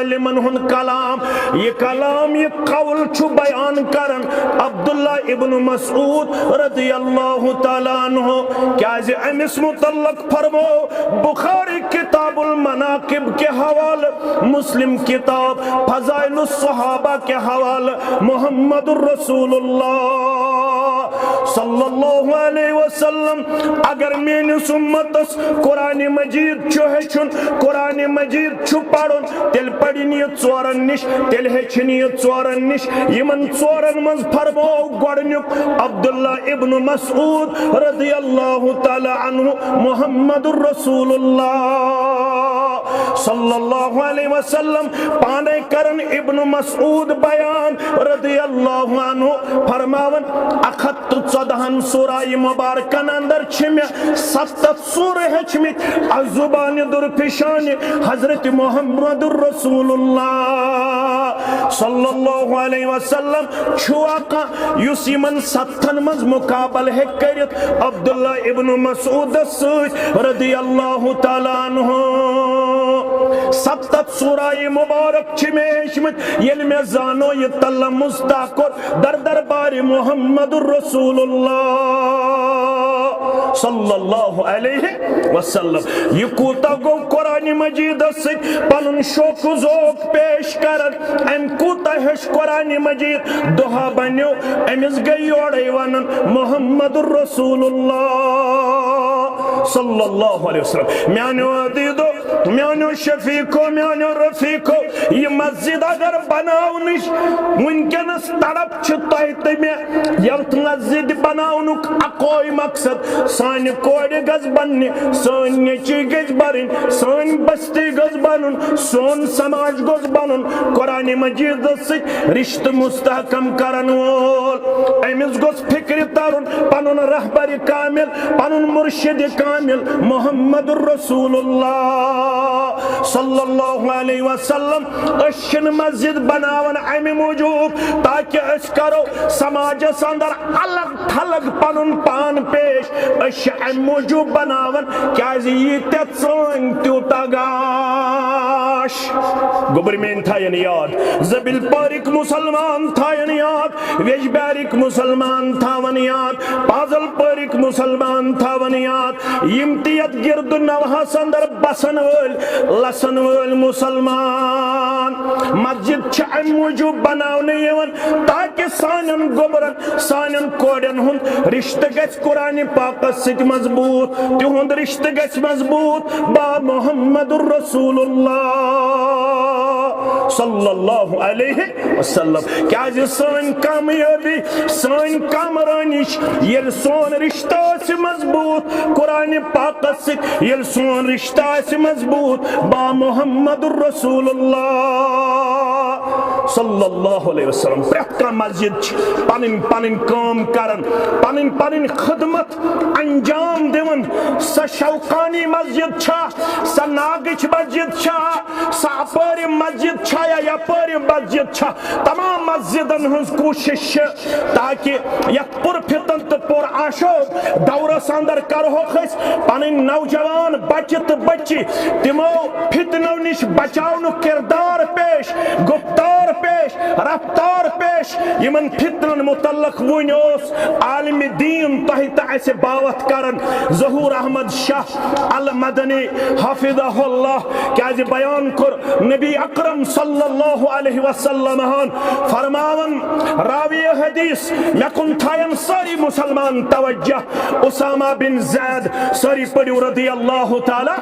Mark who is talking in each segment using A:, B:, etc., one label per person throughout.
A: मुतकल्लिमन हुन कलाम ये कलाम ये कौल छु बयान करन अब्दुल्ला इब्न मसऊद रज़ियल्लाहु तआला अन्हु क्या जे अमिस मुतल्लक फरमो बुखारी किताबुल मनाकिब के हवाले मुस्लिम किताब फज़ाइलुस सहाबा के हवाले मुहम्मदुर रसूलुल्लाह सल्लल्लाहु अलैहि वसल्लम अगर मेनिस उम्मतस कुरान मजीद छु हेचुन कुरान मजीद छु पढ़ुन तेल पढ़िन ये चोरन निश तेल हेचिन ये चोरन निश यमन चोरन मज फरमो गोडनुक अब्दुल्ला इब्न मसऊद रज़ियल्लाहु तआला अन्हु मुहम्मदुर रसूलुल्लाह सल्लल्लाहु अलैहि वसल्लम पाने करन इब्न मसऊद बयान रज़ियल्लाहु अन्हु फरमावन अखत चौदहन सूरा मुबारकन अंदर छिमे 7 सूर हेचमि अजुबान दुरफिशान हजरत मुहम्मदुर रसूलुल्लाह सल्लल्लाहु अलैहि वसल्लम छुआका युस यमन 7 मज मुकाबल हे करित अब्दुल्ला इब्न मसऊद रज़ियल्लाहु तआला अन्हु 7 सूरा मुबारक छिमेशमत येल में जानो ये तल्ला मुस्ताकुर दर दरबार मुहम्मदुर रसूलुल्लाह सल्लल्लाहु अलैहि वसल्लम ये कूता गो कुरान मजीद से पनुन शोक जोक पेश करन एम कूता हेश कुरान मजीद दुहा बन्यो एमिस गई ओड़े वनन मुहम्मदुर रसूलुल्लाह सल्लल्लाहु अलैहि वसल्लम म्यानो अदीदो म्यानो शफीको म्यानो रफीको ये मस्जिद अगर बनाउनिश वुनकेनस तड़प छ तोय तमे यत मस्जिद बनाउनुक अकोई मकसद सानि कोड़े गज बनने सान नेची गज बरन सान बस्ती गज बनन सोन समाज गज बनन कुरान मजीद से रिश्त मुस्तहकम करन वोल एमिस गज फिक्र तरन पनुन रहबर कामिल पनुन मुर्शिद कामिल मुहम्मदुर रसूलुल्लाह सल्लल्लाहु अलैहि वसल्लम अशन मस्जिद बनावन अमि मूजूब ताकि अस करो समाज अंदर अलग थलग पनुन पान पेश अश अमि मूजूब बनावन क्या ये सन त्यूता गाश गुबरमेन थायन याद जबिल पारिक मुसलमान थायन याद वेजबारिक मुसलमान थावन याद पाजल पारिक मुसलमान थावन याद इम्तियत गिरद नवहस अंदर बसन वल लसन वल मुसलमान मस्जिद छ अमि मूजूब बनावने यवन ताकि सानन गोबरन सानन कोडन हुन रिश्ते गस कुरान पाक सित मजबूत तिहुंद रिश्ते गस मजबूत बा मुहम्मदुर रसूलुल्लाह सल्लल्लाहु अलैहि वसल्लम क्या जे सन कामयाबी सन कामरानिश ये सोन रिश्ता से मजबूत कुरान पाक से ये सोन रिश्ता से मजबूत बा मुहम्मदुर रसूलुल्लाह सल्लल्लाहु अलैहि वसल्लम प्रत्येक मस्जिद पनिन पनिन काम करन पनिन पनिन खिदमत अंजाम देवन स शौकानी मस्जिद छा स नागिच मस्जिद छा स अपर मस्जिद छा या यपर मस्जिद छा तमाम मस्जिदन हंस कोशिश ताकि यत पुर फितन तो पुर आशो दौरस अंदर करहो खस पनिन नौजवान बचत बच्ची तिमो फितनों निश बचावनु किरदार पेश गुफ्तार पेश रफ्तार पेश यमन फितनन मुतल्लक वुनोस आलिम दीन तहित ऐसे बावत करन ज़हूर अहमद शाह अल मदनी हफिज़हुल्लाह क्या जे बयान कर नबी अकरम सल्लल्लाहु अलैहि वसल्लम फरमावन रावी हदीस लकुन थायन सारी मुसलमान तवज्जह उसामा बिन ज़ैद सारी पढ़ियो रज़ियल्लाहु तआला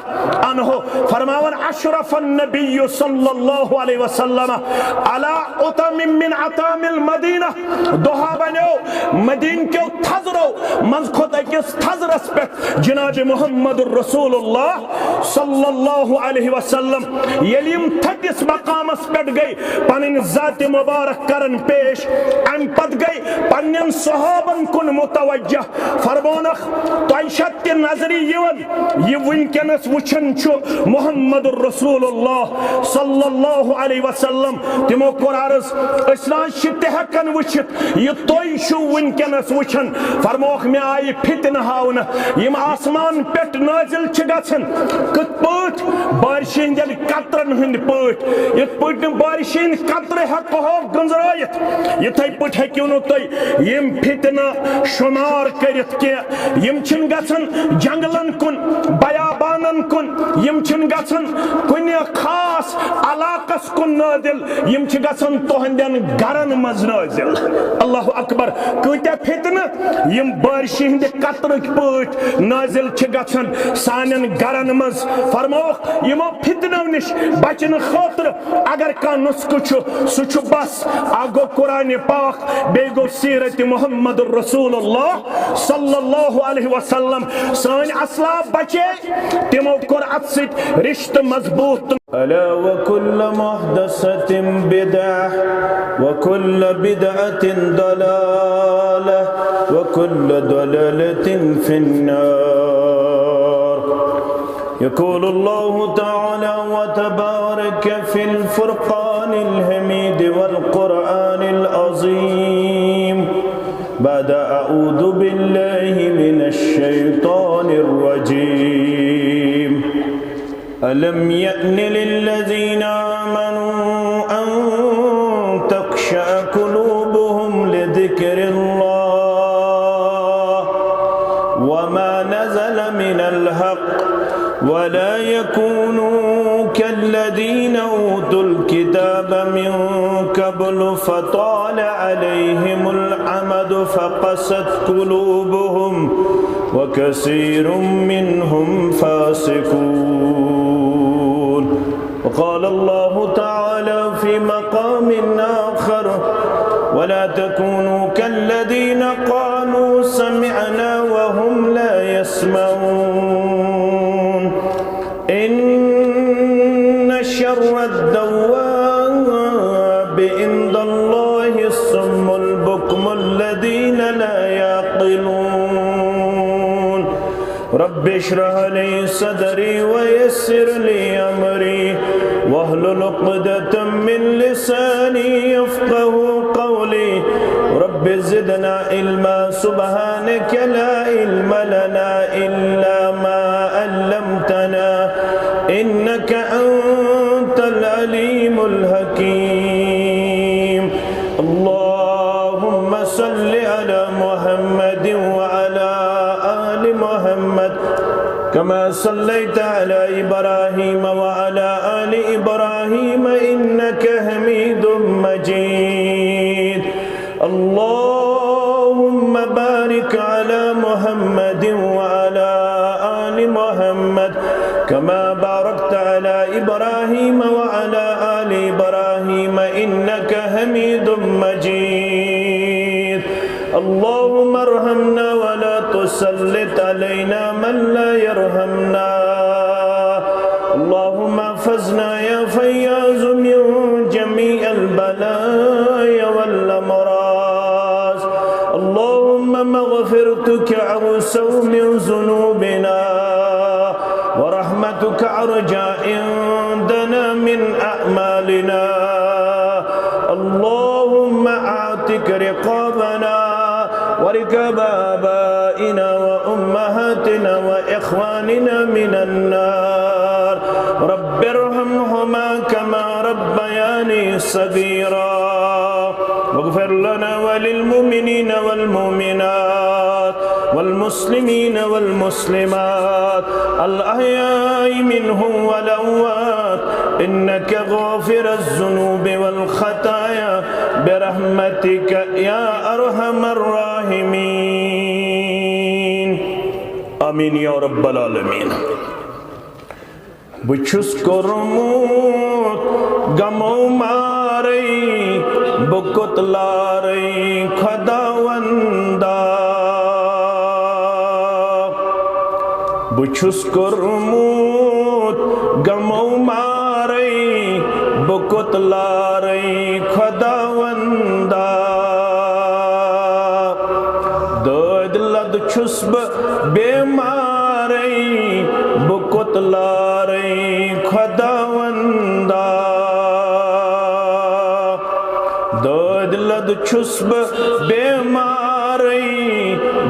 A: अन्हु फरमावन अशरफन नबी सल्लल्लाहु अलैहि वसल्लम अला उतमिम मिन अतामिल मदीना दोहा बनो मदीन के थजरो मंज खुद अकिस थजरस पे जनाब मुहम्मदुर रसूलुल्लाह सल्लल्लाहु अलैहि वसल्लम यलिम थकिस मकामस पे गई पनिन जात मुबारक करन पेश अम पद गई पन्नन सहाबन कुन मुतवज्जह फरमानख तैशत के नजरी यवन ये वुनकेनस वुचन छु मुहम्मदुर रसूलुल्लाह सल्लल्लाहु अलैहि वसल्लम तिमो कोर अर्ज हकन वुचित यह तुम वनकस वुचान फरमोख मे आय फितन हावन यम आसमान पे नाजिल गन कत पट बारिश हंद कतरन हंद पट इत पे बारिश हंद कतर हेको गंजरायत इथे पे हेक्यू नु तुम यम फितन शुमार करित यम गन जंगलन कुन बयाबानन कुन यम गन कुन खास अलाकस कुन नाजिल यम गन तुहंदन गरन मज नाजिल अल्लाह अकबर कत्या फितन यम बारिश हंद कतर पट नाजिल गन सानन गरन मज फरमोख यमो फितनो निश बचन खातर अगर का नुस्ख सह बस आगो कुरान पाक बे गो सीरत मुहम्मद रसूलुल्लाह सल्लल्लाहु अलैहि वसल्लम सान असलाफ बचे तिमो कोर अत सत रिश्त मजबूत
B: अला वकुल्ल मुहदसतिन बिदअह वकुल्ल बिदअतिन दलालह वकुल्ल दलालतिन फिन्नार यक़ूल अल्लाहु तआला व तबारक फिल फुरक़ानिल हमीद वल क़ुरआनिल अज़ीम बाद अऊज़ु बिल्लाहि मिनश शैतानिर रजीम अलम यअन लिल्लज़ीना आमनू अन तख़शअ क़ुलूबुहुम लिज़िक्रिल्लाह वमा नज़ल मिनल हक़ वला यकूनू कल्लज़ीना ऊतुल किताब मिन क़ब्लु फ़ताल अलैहिमुल अमद फ़क़सत क़ुलूबुहुम वकसीरुम मिनहुम फ़ासिक़ून वक़ाल अल्लाहु तआला फ़ी मक़ामिन आख़र वला तकूनू कल्लज़ीना क़ालू समिअना वहुम ला यस्मऊन इन्न शर्रद्दव्वाबि इंदल्लाहि अस्सुम्मुल बुक्मुल्लज़ीना ला याक़िलून रब्बि इश्रह ली सदरी वयस्सिर ली अमरी वहलुल उक़दतम मिन लिसानी यफ़क़हू क़ौली रब्बि ज़िदना इल्मा सुब्हानक ला इल्म लना इल्ला मा अल्लमतना इन्नक अंतल अलीमुल हकीम अल्लाहुम्मा सल्लि अला मुहम्मदिन व अला आलि मुहम्मद कमा सल्लैता अला इब्राहीम व अला आलि इब्राहीम इन्नक हमीदुम मजीद अल्लाहुम्मा बारिक अला मुहम्मदिन व अला आलि मुहम्मद कमा बारकता अला इब्राहीम व अला आलि इब्राहीम इन्नक हमीदुम मजीद अल्लाहुम्मा अर्हमना व ला तुसल्लित अलैना मन ला यरहमना अल्लाहुम्मा अहफ़ज़ना या फ़य्याज़ मिन जमीअल बलाया वल अमराज़ अल्लाहुम्मा मग़फ़िरतुक अवसअ मिन ज़ुनूबिना व रहमतुक अर्जा इंदना मिन अअमालिना अल्लाहुम्मा आतिक रिक़ाबना व रिक़ाब आबाइना व उम्महातिना व इख़वानिना मिनन नार रब्बिरहमहुमा कमा रब्बयानी सगीरा वग़फ़िर लना व लिलमुमिनीन वल मुमिनात वल मुस्लिमीन वल मुस्लिमात अल अहयाइ मिनहुम वल अमवात इन्नक गाफ़िरुज़ ज़ुनूबि वल ख़ताया बिरहमतिक या अरहमर राहिमीन आमीन या रब्बल आलमीन बुछुस कोरमुत गमो मारे बुकुत लारे खुदावंदा बुछुस कोरमुत गमो मारे बुकुत लारे खुदावंदा दर्द लद छुस्ब बेमारे बुकुत लारे खुदावंदा लद छुस बेमारई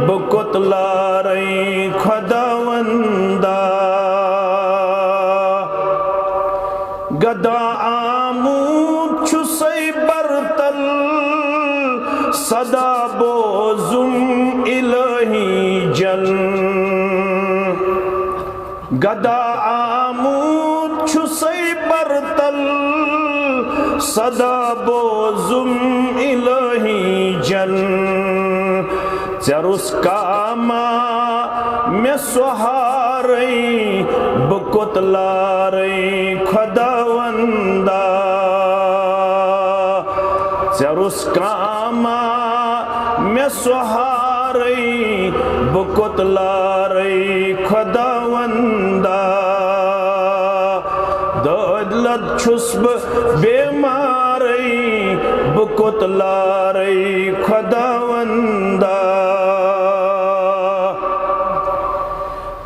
B: बकुतलारई खुदावंदा गदा आमूद छुसई बरतल सदा बोजुम इलाही जल गदा आमूद छुसई बरतल सदा बोजुम इलाही जल चरुस कामा में सुहारई बकुतलारई खुदावंदा चरुस कामा में सुहारई बकुतलारई खुदावंदा दौलत छुस्ब बेमारई बकुतलारई खुदावंदा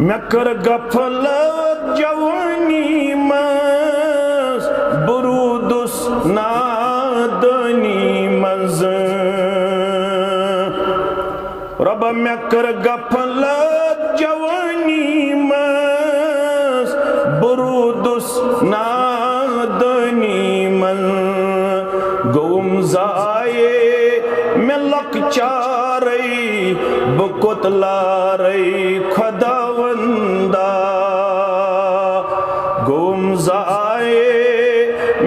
B: मैं कर गफलत जवानी मस बुरूदुस नादनी मज रब मैं कर गफलत जवानी मस बुरूदुस नादनी मन गौम जाए मैं लकचारई बकुतलारई खुदावंदा गौम जाए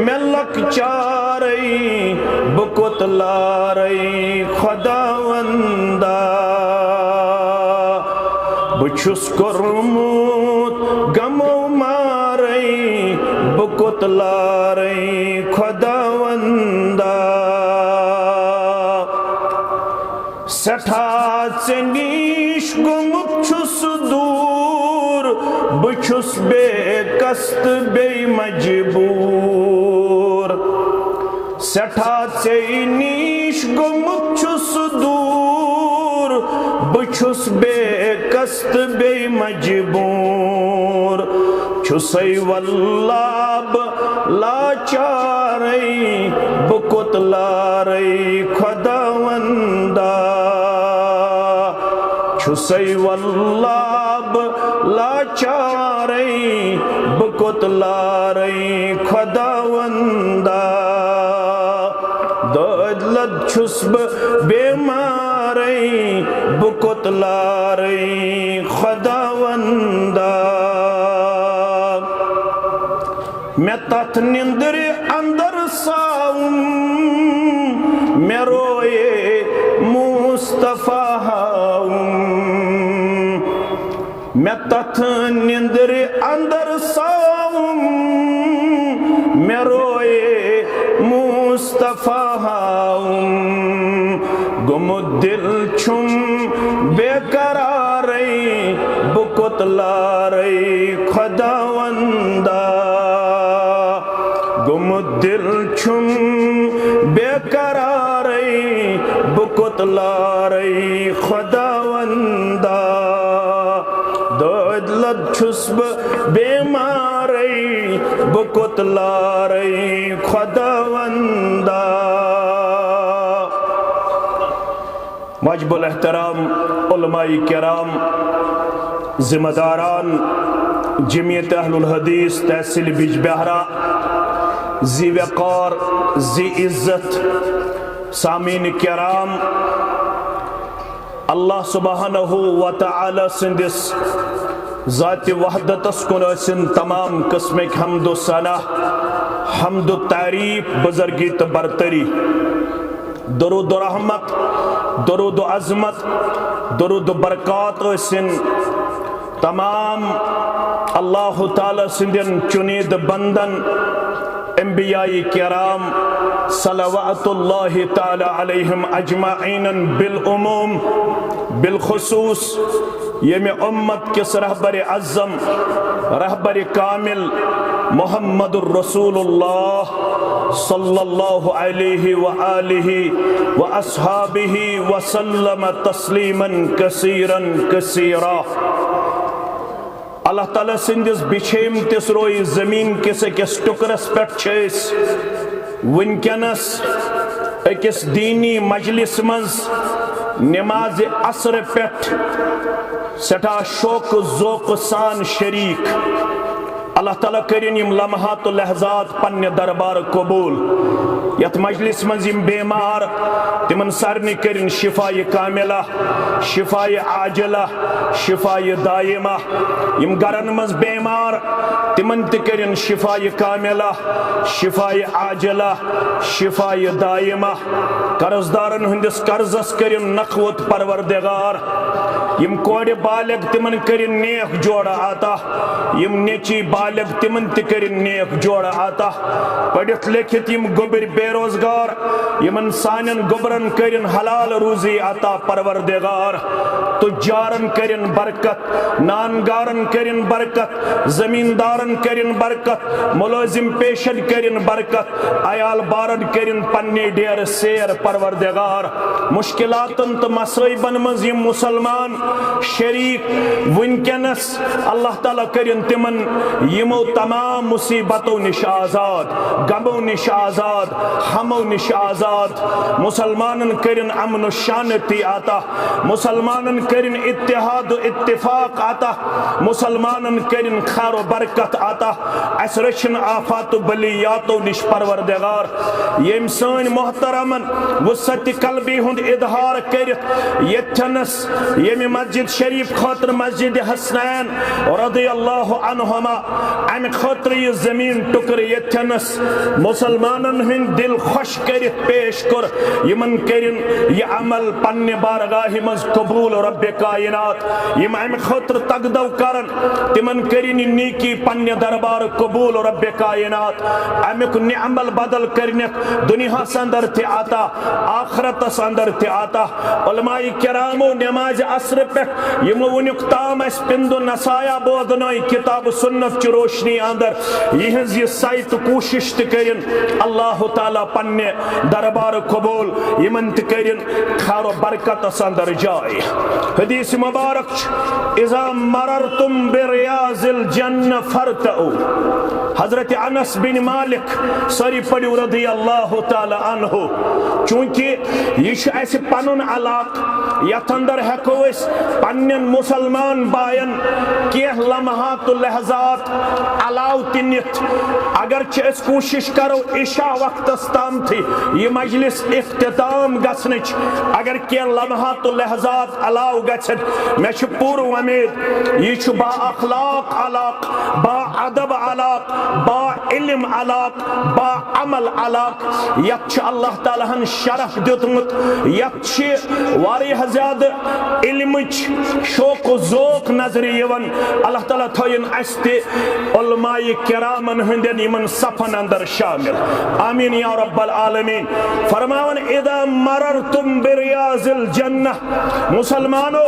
B: मैं लकचारई बकुतलारई खुदावंदा बुछुस कोरमुत गमो मारई बकुतलारई खुदावंदा सठा चंदीश गुमुत छुस दूर बुछुस बेकस्त बे मजबूर सठा चंदीश गुमुत छुस दूर बुछुस बेकस्त बे मजबूर छुसई वल्लाब लाचारई बकुतलारई खुदावंदा छुसई वल्लाब लाचारई बकुतलारई खुदावंदा दौलत छुस्ब बेमारई बकुतलारई खुदावंदा मैं तथ निंदर अंदर साऊं मैं रोए मुस्तफा हाऊं मैं तथ निंदर अंदर साऊं मैं रोए मुस्तफा हाऊं गुम दिल छुम बेकरारई बकुतलारई खुदावंदा गुम दिल छुम बेकरारई बकुतलारई खुदावंदा दौलत छुस्ब बेमारई बकुतलारई खुदावंदा वाजिबुल एहतराम उलमाई किराम जिम्मेदारान जमीयत अहलुल हदीस तहसील बिजबहरा जी वक़ार जी इज्जत सामीन किराम अल्लाह सुब्हानहु व तआला सिंदिस ज़ात वहदतस कुन तमाम किस्म हम्द सना हम्द तारीफ बुजुर्गी तो बरतरी दरूद रहमत दरूद अज़मत दरूद बरकत तमाम अल्लाह ताला सिंदन चुनीद बंदन अंबियाई किराम सलवातुल्लाहि ताला अलैहिम अजमाइन बिल उमूम बिल खुसूस यम उम्मत किस रहबर अज़म रहबर कामिल मुहम्मदुर रसूलुल्लाह सल्लल्लाहु अलैहि व आलिहि व अस्हाबिहि व सल्लम तस्लीमन कसीरन कसीरा। अल्लाह ताला सिंदिस बिछेम तिस रोई जमीन किस टुकरस पे वनकनस
A: अकिस दीनी मजलिस मज नमाज असर पेट सठा शौक ज़ौक़ सान शरीक अल्लाह ताला करिन यम लम्हात लहजात पन्ने दरबार कबूल यत मजलिस मज यम बेमार तिमन सारनी करिन शिफाए कामिला शिफाए आजिला शिफाए दायिमा यम गरन मज बेमार तिमन त करिन शिफाए कामिला शिफाए आजिला शिफाए दायिमा कर्जदारन हंदिस कर्जस करिन नखवत परवरदिगार यम कोड़े बालिग तिमन करिन नेक जोड़ा आता यम नेची बालिग तिमन त करिन नेक जोड़ा आता पढ़ित लिखित यम गुबर बेरोजगार यमन सानन गुबरन करिन हलाल रूजी आता परवरदिगार तुजारन करिन बरकत नानगारन करिन बरकत जमींदारन करिन बरकत मुलाजिम पेशन करिन बरकत अयाल बारन करिन पन्ने डेर सेर परवरदिगार मुश्किलातन तो मसइबन मज यम मुसलमान शरीक वनकनस अल्लाह ताला करिन तिमन यमो तमाम मुसीबतों निश आजाद गमों निश आजाद हमों निश आजाद मुसलमानन करिन अमन शांति आता मुसलमानन करिन इत्तेहाद इत्तिफाक आता मुसलमानन करिन खैर बरकत आता अस रचन आफात बलियातों निश परवरदिगार यम सन मोहतरमन वसत कल्बी हुंद इजहार करित यथनस यम मस्जिद शरीफ खातर मस्जिद हसनैन रदियल्लाहु अन्हुमा अम खातर ये जमीन टुकर यथनस मुसलमानन हिंद दिल खुश करित पेश कर यमन करिन ये अमल पन्ने बारगाह मज कबूल रब्बे कायनात यम अम खातर तगदव करन तिमन करिन नीकी पन्ने दरबार कबूल रब्बे कायनात अमुक निअमल बदल करने दुनिया अंदर थे आता आखरत अंदर थे आता उलमाई किरामो नमाज असर पे यमो वनुक ताम अस पिंदो नसाया बोदनाई किताब सुन्नत की रोशनी अंदर यहज ये साइत कोशिश त करिन अल्लाह ताला पन्ने दरबार कबूल यमन त करिन खैर बरकत अंदर जाए हदीस मुबारक इज़ा मररतुम बिरियाज़िल जन्नह फरतऊ हजरत अनस बिन मालिक सरी पड़ियो रदियल्लाहु ताला अन्हु चूंकि यह पन अलाक यथ अंदर हेको पन्न मुसलमान बायन कह लम्हात लहजात अलाव तिनित अगर कोशिश करो इशा वक्त ताम थी यह मजलिस इख्तिताम गसन अगर कह लम्हात लहजात अलाव गछन मे पूर उम्मीद यह बा अखलाक अलाक बा अदब अलाक बा इल्म अलाक बा अमल अलाक यथ अल्लाह ताला हन शरफ दितमुत यथ वारिया ज्यादा इल्मच शौक ज़ौक़ नजर यवन अल्लाह ताला थयन अस्ते उलमाए किरामन हंदन यमन सफन अंदर शामिल आमीन या रब्बल आलमीन फरमावन इदा मररतुम बिरियाज़िल जन्नह मुसलमानो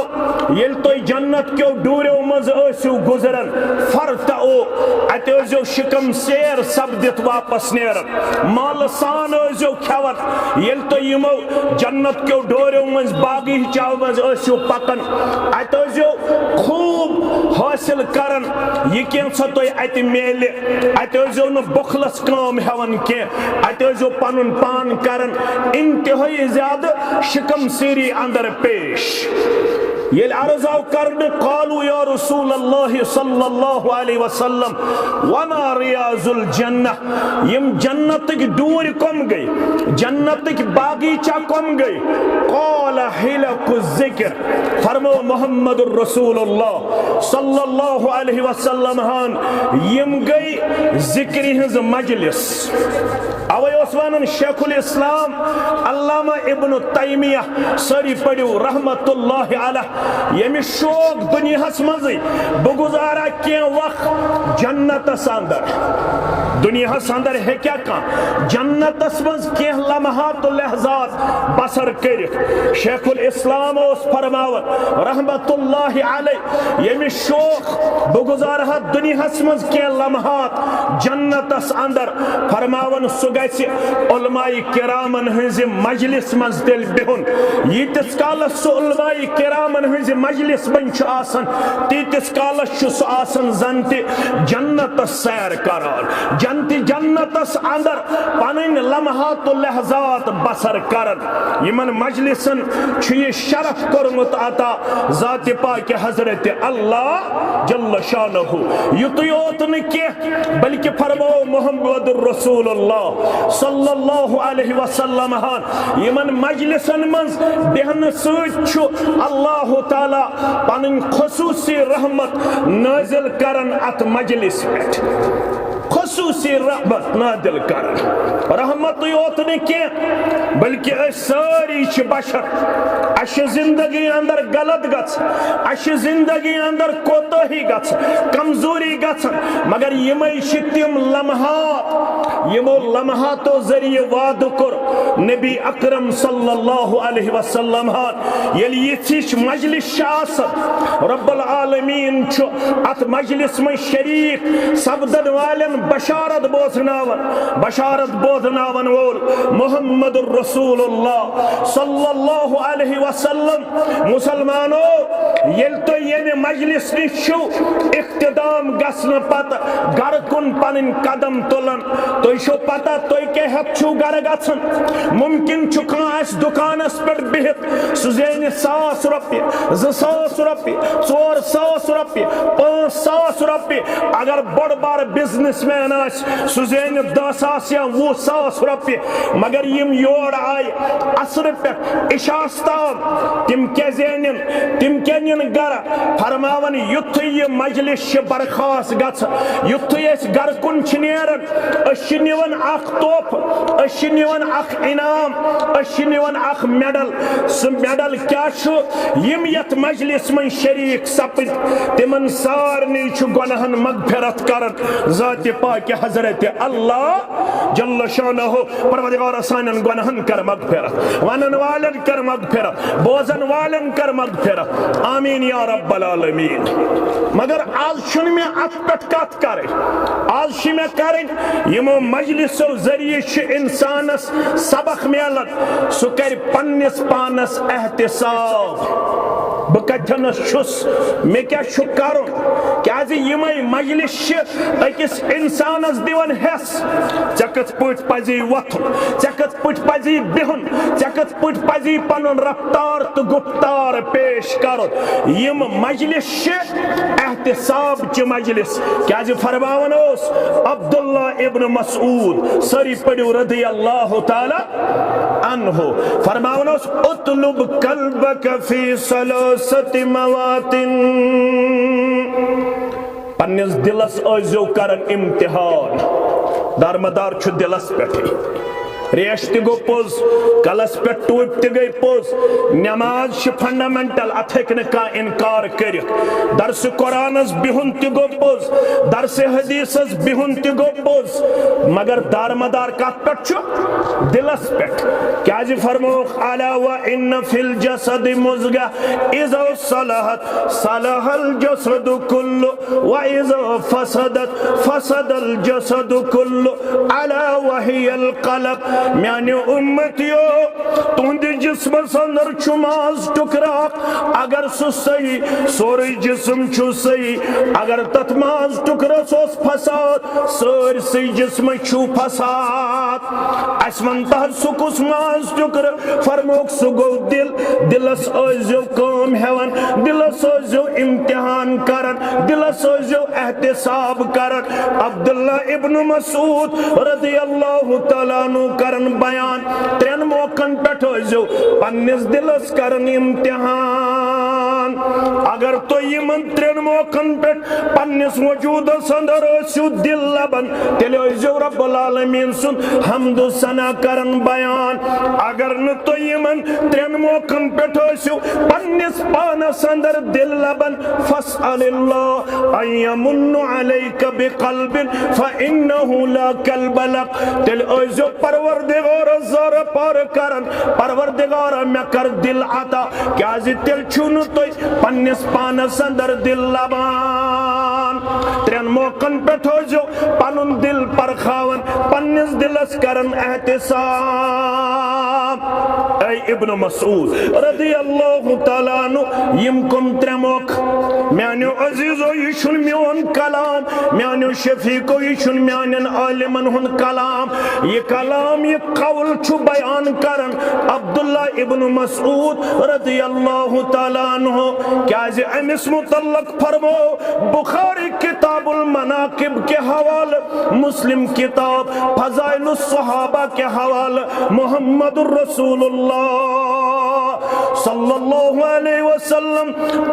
A: येल तो जन्नत क्यों डूरो मज ऐसु गुजरन फरतओ अतो शिकम सेर सब्दित वापस नेरन माल सान ऐसो खवन येल तो यमो जन्नत क्यों डोरो मज बागी चाव मज ऐसो पकन अतो खूब हासिल करन यह कैसा तो अत मेले अतो न बुखलस काम हेवन के अतो पनुन पान करन इंतहाई ज्यादा शिकम सीरी अंदर पेश ये अर्ज आव करने कालू या रसूल अल्लाह सल्लल्लाहु अलैहि वसल्लम वमा रियाजुल जन्नह यम जन्नत की दूर कम गई जन्नत की बागीचा कम गई काल हिलकु जिक्र फरमो मोहम्मदुर रसूलुल्लाह सल्लल्लाहु अलैहि वसल्लम हान यम गई जिक्र हिंज मजलिस अवे ओसवानन शेखुल इस्लाम अल्लामा इब्न तैमिया सरी पड़ियो रहमतुल्लाह अलैह यमि शौक दुनिया मज बगुजारा क्या वक्त जन्नत अंदर दुनिया अंदर है क्या जन्नत मज कह लम्हात लहजात बसर कर शेखुल इस्लाम फरमावन रहमतुल्लाह अलैह यमि शौक बगुजारा दुनिया मज कह लम्हात जन्नत अंदर फरमावन सु उलमाई किरामन हंज मजलिस मज तेल बिहुन यीतिस कालस सु उलमाई किरामन हंज मजलिस बन तीतिस कालस सु आसन जन ते जन्नत सैर करान जन्नती जन्नतस अंदर पनन लम्हात लहजात बसर करन यमन मजलिसन ये शरफ कोरमुत अता ज़ात पाक हजरत अल्लाह जल्ल शानहु युत योत न के बल्कि फरमो मुहम्मदुर रसूलुल्लाह सल्लल्लाहु अलैहि वसल्लम हान यमन मजलिसन मंज बेहन सु अल्लाह ताला पन खुसूसी रहमत नाजिल करन अत मजलिस पेट खुसूसी रहमत नाजिल करन रहमत योत न के बल्कि सारी बशर अश जिंदगी अंदर गलत गछ अश जिंदगी अंदर कोताही गछ कमजोरी गछ मगर यमै तिम लम्हात यमो लम्हातो जरिए वाद कर नबी अकरम सल्लल्लाहु अलैहि वसल्लम हान यलि यिछ मजलिस शास रब्बुल आलमीन छु अत मजलिस में शरीक सब्दन वालन बशारत बोधनावन वोल मुहम्मदुर रसूलुल्लाह सल्लल्लाहु अलैहि वसल्लम मुसलमानो येल तो ये मजलिस निशु इख्तिदाम गसन पत घर कुन पनिन कदम तुलन तो शो पता तो के हछु घर गसन मुमकिन छु कास दुकानस पर बिहत सुजेन 100 रुपये 200 रुपये 400 रुपये 500 रुपये अगर बड़ बार बिजनेसमैन आस सुजेन 10 या 20 रुपये मगर यम योर आय असर पे इशास्तान तिम के जेनिन तिम के निन घर फरमावन युथ ये मजलिस बरखास गछ युथ एस घर कुन छनेरन अशिनिवन अख तोफ अशिनिवन अख इनाम अशिनिवन अख मेडल स मेडल क्या छु यम यत मजलिस में शरीक सपद तिमन सारनी छु गुनाहन मगफिरत करन ज़ात पाक हजरत अल्लाह जल्ल शानहु परवरदिगार सानन गुनाहन कर मगफिरत वनन वालन कर मगफिरत बोजन वालन कर मगफिरत आमीन या रब्बल आलमीन मगर आज छुन में अत पेट कत करे आज छि में करें यमो मजलिसो जरिए इंसानस सबक मिलन सु कर पन्निस पानस एहतिसाब बह कथनस छुस मे क्या कर क्या यमे मजलिस अकिस इंसानस दिवन हेस ऐ कथ पट पजी वथुन ऐ कथ पट पजी बिहुन ऐ कथ पट पजी पन रफ्तार तो गुफ्तार पेश कर यम मजलिस एहतिसाब च मजलिस क्या फरमावन अब्दुल्ला इब्न मसऊद सरी पढ़ो रदी अल्लाह ताला अन्हु फरमावन उतलुब कल्बक फी सलासति मवातिन पन्निस दिलस आजो करन इम्तिहान दारमदार छु दिलस पे रेश त गो पोज कलस पे टूप त गई पोज नमाज फंडामेंटल अथ का इनकार कर दरस कुरानस बिहुन त गो पोज दरस हदीसस बिहुन त गो पोज मगर दारमदार कत पे दिलस पे क्या फरमो अला व इन फिल जसद मुज़गा इज़ा सलहत सलहल जसद कुल्लु व इज़ा फसदत फसदल जसद कुल्लु अला वहियल क़ल्ब म्याने उम्मतियो तुंद जिस्म अंदर छुमाज टुकरा अगर सु सही सोरे जिस्म छु सही अगर तत्माज टुकरा सोस फसाद सोर सही जिस्म छु फसाद असमन तह सुकुस माज टुकरा फरमोक सु गो दिल दिलस ओजो काम हेवन दिलस ओजो इम्तिहान करन दिलस ओजो एहतिसाब करन अब्दुल्ला इब्न मसूद रज़ियल्लाहु तआला अन्हु करन बयान त्रेन मौकन पे जो पन्निस दिलस करन इम्तिहान अगर तो यमन त्रेन मौकन पे पन्निस वजूदस अंदर आसु दिल लबन तेले जो रब्बुल आलमीन सुन हम्दु सना करन बयान अगर न तो यमन त्रेन मौकन पे आसु पन्निस पानस अंदर दिल लबन फसअलिल्लाह अयमुन्नु अलैका बिक़ल्बिन फइन्नहु ला कल्ब लक तेले जो परवरदिगार ज़र पर करन परवरदिगार मे कर दिल अता क्या तिल छुन तो पन्निस पानस अंदर दिल लबान त्रेन मौकन पे जो पनुन दिल पर खावन पन्निस दिलस करन एहतिसाब ऐ इब्न मसूद रदियल्लाहु ताला अन्हु यम कम त्रेमोख म्यानो अजीजो ये छुन म्योन कलाम म्यानो शफीको ये छुन म्यानन आलिमन हुन कलाम ये कौल छु बयान करन अब्दुल्ला इब्न मसूद रदियल्लाहु ताला अन्हु क्या अमिस मुतल्लक फरमो बुखारी किताबुल मनाकिब के हवाले मुस्लिम किताब फज़ाइलुस सहाबा के हवाले मुहम्मदुर रसूलुल्लाह सल्लल्लाहु अलैहि वसल्लम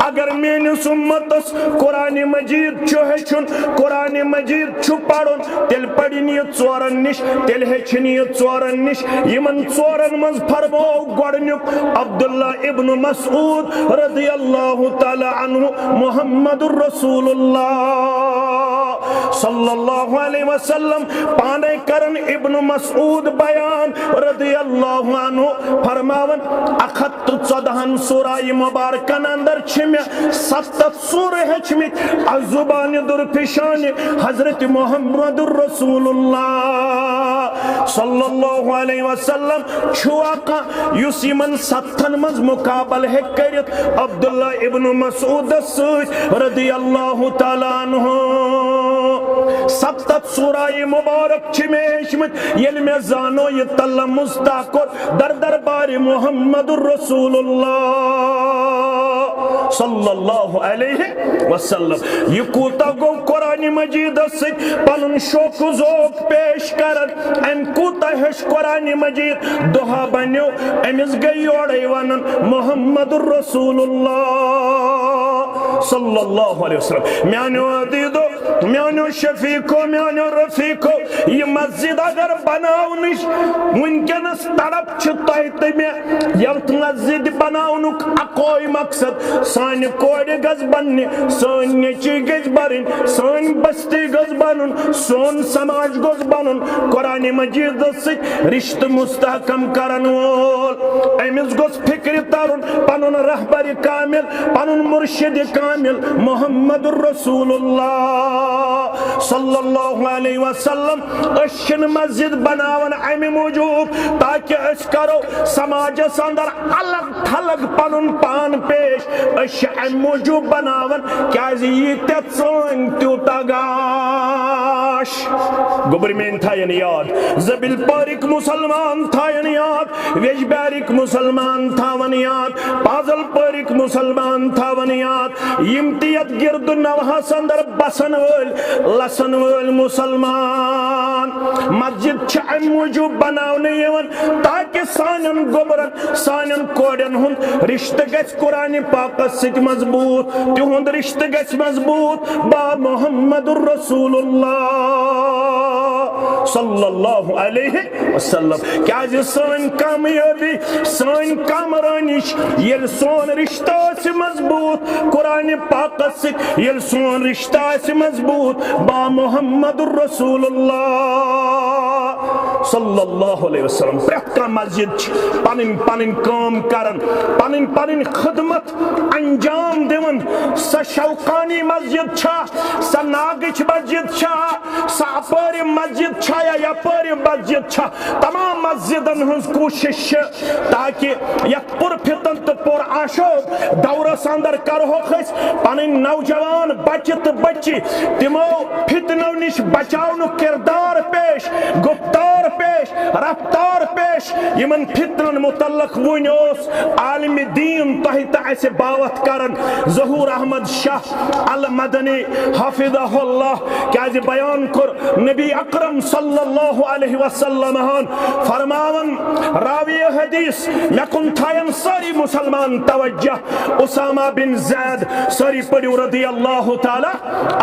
A: अगर मेनिस उम्मतस कुरान मजीद छु हेचुन कुरान मजीद छु पढ़ुन तेल पढ़िन ये चोरन निश तेल हेचिन ये चोरन निश यमन चोरन मज फरमो गोडनुक अब्दुल्ला इब्न मसूद रदियल्लाहु ताला अन्हु मुहम्मदुर रसूलुल्लाह सल्लल्लाहु अलैहि वसल्लम पाने करन इब्न मसूद बयान रदियल्लाहु अन्हु फरमावन अखत 14 सूरा मुबारकन अंदर छिमे 7 सूर हेचमि अजुबान दुरफिशान हजरत मुहम्मदुर रसूलुल्लाह सल्लल्लाहु अलैहि वसल्लम छुआका युस यमन 7 मज मुकाबल हे करित अब्दुल्ला इब्न मसूद रदियल्लाहु ताला अन्हु 7 सूरा मुबारक छिमेशमत येल में जानो ये तल्ला मुस्ताकोर दर दरबार मुहम्मदुर रसूलुल्लाह सल्लल्लाहु अलैहि वसल्लम ये कूता गो कुरान मजीद से पनुन शोक जोक पेश करन एम कूता हेश कुरान मजीद दुहा बन्यो एमिस गई ओड़े वनन मुहम्मदुर रसूलुल्लाह सल्लल्लाहु अलैहि वसल्लम म्यानो अदीदो म्यानो शफीको म्यानो रफीको ये मस्जिद अगर बनावनिश वुनकेनस तड़प छ तोय तमे यत मस्जिद बनावनुक अकोई मकसद सान कोड़े गज बनने सान नेची गज बरिन सान बस्ती गज बनन सोन समाज गज बनन कुरान मजीद से रिश्त मुस्तहकम करन वोल एमिस गज फिक्र तरन पनुन रहबर कामिल पनुन मुर्शिद कामिल मुहम्मदुर रसूलुल्लाह सल्लल्लाहु अलैहि वसल्लम अशन मस्जिद बनावन अमि मौजूब ताकि अस करो समाजस अंदर अलग थलग पनुन पान पेश अश अमि मौजूब बनावन क्या ये तोन त्यूतगाश गुबरमेन थायन याद जबिल पारिक मुसलमान थायन याद वेजबारिक मुसलमान थावन याद पाजल पारिक मुसलमान थावन याद इम्तियत गिरद नवहस अंदर बसन वल लसन वल मुसलमान मस्जिद छ अमि मौजूब बनावने यवन ताकि सानन गोबरन सानन कोडन हुन रिश्ते गछ कुरान पाक सित मजबूत तिहुंद रिश्ते गछ मजबूत बा मुहम्मदुर रसूलुल्लाह सल्लल्लाहु अलैहि वसल्लम क्या सान कामयाबी सान कामरानिश येल सोन रिश्ता से मजबूत कुरान पाक से येल सोन रिश्ता से मजबूत बा मुहम्मदुर रसूलुल्लाह सल्लल्लाहु अलैहि वसल्लम प्रका मस्जिद पनिन पनिन काम करन पनिन पनिन खिदमत अंजाम देवन स शौकानी मस्जिद छा स नागिच मस्जिद छा स अपर मस्जिद छा या अपर मस्जिद छा तमाम मस्जिदन हंस कोशिश ताकि यत पुर फितन तो पुर आशोब दौरस अंदर करहो खस पनिन नौजवान बचत बच्ची तिमो फितनों निश बचावनु किरदार पेश गुफ्तार पेश रफ्तार पेश यमन फितनन मुतल्लक वुनोस आलिम दीन तहित ऐसे बावत करन ज़हूर अहमद शाह अल मदनी हाफिज़हुल्लाह क्या जे बयान कर नबी अकरम सल्लल्लाहु अलैहि वसल्लम फरमावन रावी हदीस लकुन थायन सारी मुसलमान तवज्जह उसामा बिन ज़ैद सारी पढ़ी रदियल्लाहु ताला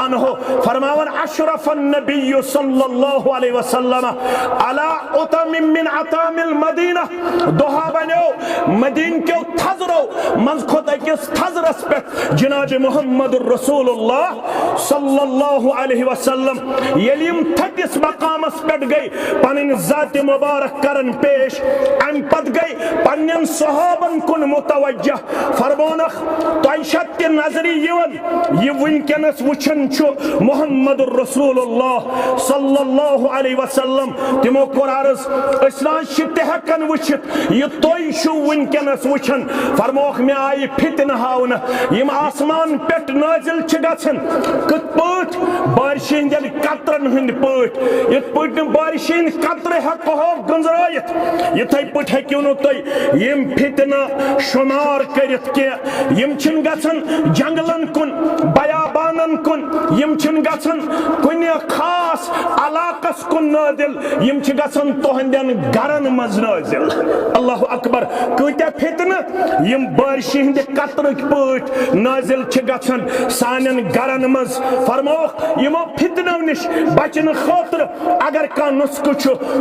A: अन्हु फरमावन अशरफन नबी सल्लल्लाहु अलैहि वसल्लम अला उतमिम मिन अतामिल मदीना दोहा बनो मदीन के थजरो मन खुद किस थजरस पे जनाब मुहम्मदुर रसूलुल्लाह सल्लल्लाहु अलैहि वसल्लम यलिम थदिस मकामस पे गई पनिन जात मुबारक करन पेश अम पद गई पन्नन सहाबन कुन मुतवज्जह फरमानख तयशत नजरी यवन ये वुनकेनस वुचन छु मुहम्मदुर रसूलुल्लाह सल्लल्लाहु अलैहि वसल्लम तिमो कोरारस हकन वुचित यह तुम वनकनस वुचान फरमोख मे आई फितन हावन यम आसमान पे नाजिल गन कत पट बारिश हंद कतरन हंद पट इत पट बारिश हंद कतर हेको गंजरायत इथे पट हेक्यू नु तुम यम फितन शुमार करित के यम गन जंगलन कुन बयाबानन कुन यम गन कुन खास अलाकस कुन नाजिल यम गन तुहंदन गरन मज नाजिल अल्लाह अकबर कत्या फितन यम बारिश हंद कतर पट नाजिल गन सानन गरन मज फरमोख यमो फितनो निश बचन खातिर अगर का नुस्ख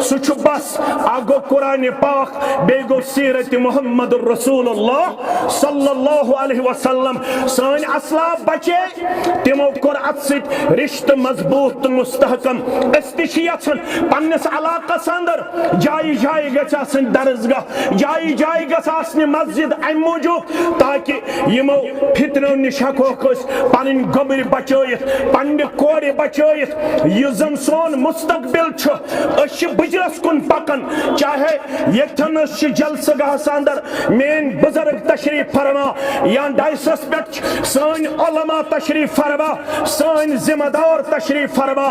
A: सह बस आगो कुरान पाक बेगो सीरत मोहम्मद रसूलुल्लाह सल्लल्लाहु अलैहि वसल्लम सान असलाफ बचे तिमो कोर अत रिश्त मजबूत मुस्तहकम यछन पन्नस इलाकस अंदर जाय जाय गसन दरसगाह जाय जाय गसन मस्जिद अम मौजूद ताकि यमो फितनो निश हको पन गोबर बचयत पन्ने कोर बचयत यह जन सोन मुस्तकबिल बुजरस कुन पकन चाहे यथन जलसगाह अंदर मेन बुजुर्ग तशरीफ फरमा या डायसस पे सन उलमा तशरीफ फरमा सन जिम्मेदार तशरीफ फरमा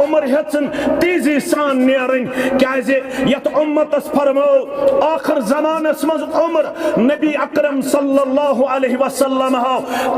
A: उम्र हेचन तेजी सान नेरन क्याजे यत उम्मतस फरमो आखिर जमानस मज उम्र नबी अकरम सल्लल्लाहु अलैहि वसल्लम हो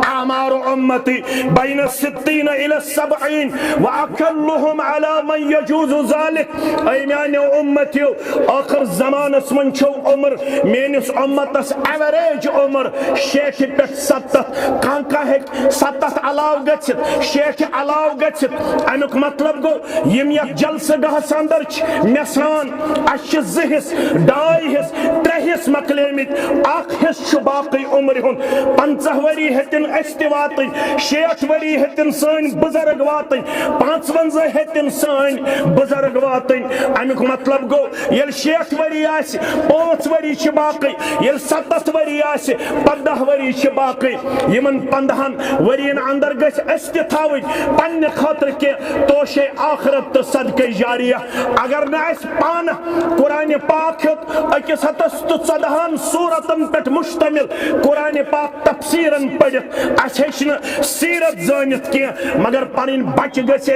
A: आमार उम्मती बैन 60 इला 70 व अकल्लुहुम अला मन यजूज ज़ालिक ऐ मेने उम्मतियो आखिर जमानस मन छो उम्र मेनिस उम्मतस एवरेज उम्र 60 पे 70 कांका है 70 अलाव गछित 60 अलाव गछित अमुक मतलब गो यम या जलसगाह अंदर मेसान अश जिहिस डाई हिस त्रेहिस मकलेमित अख हिस बाकी उम्र हुन 50 वरी हेतिन अस्ति वातन 60 वरी हेतिन सन बुजुर्ग वातन 55 हेतिन सन बुजुर्ग वातन अमुक मतलब गो यल 60 वरी आस 5 वरी छ बाकी यल 70 वरी आस 15 वरी छ बाकी यमन 15 वरियन अंदर गस अस्ति थाव पन्ने खातिर के तोशे आखिरत तो सदके जारिया अगर न अस पान कुरान पाक अकिस हतस तो 14 सूरतन पे मुश्तमिल कुरान पाक तफसीरन पढ़ अस हेन सीरत जानित के मगर पन बच गस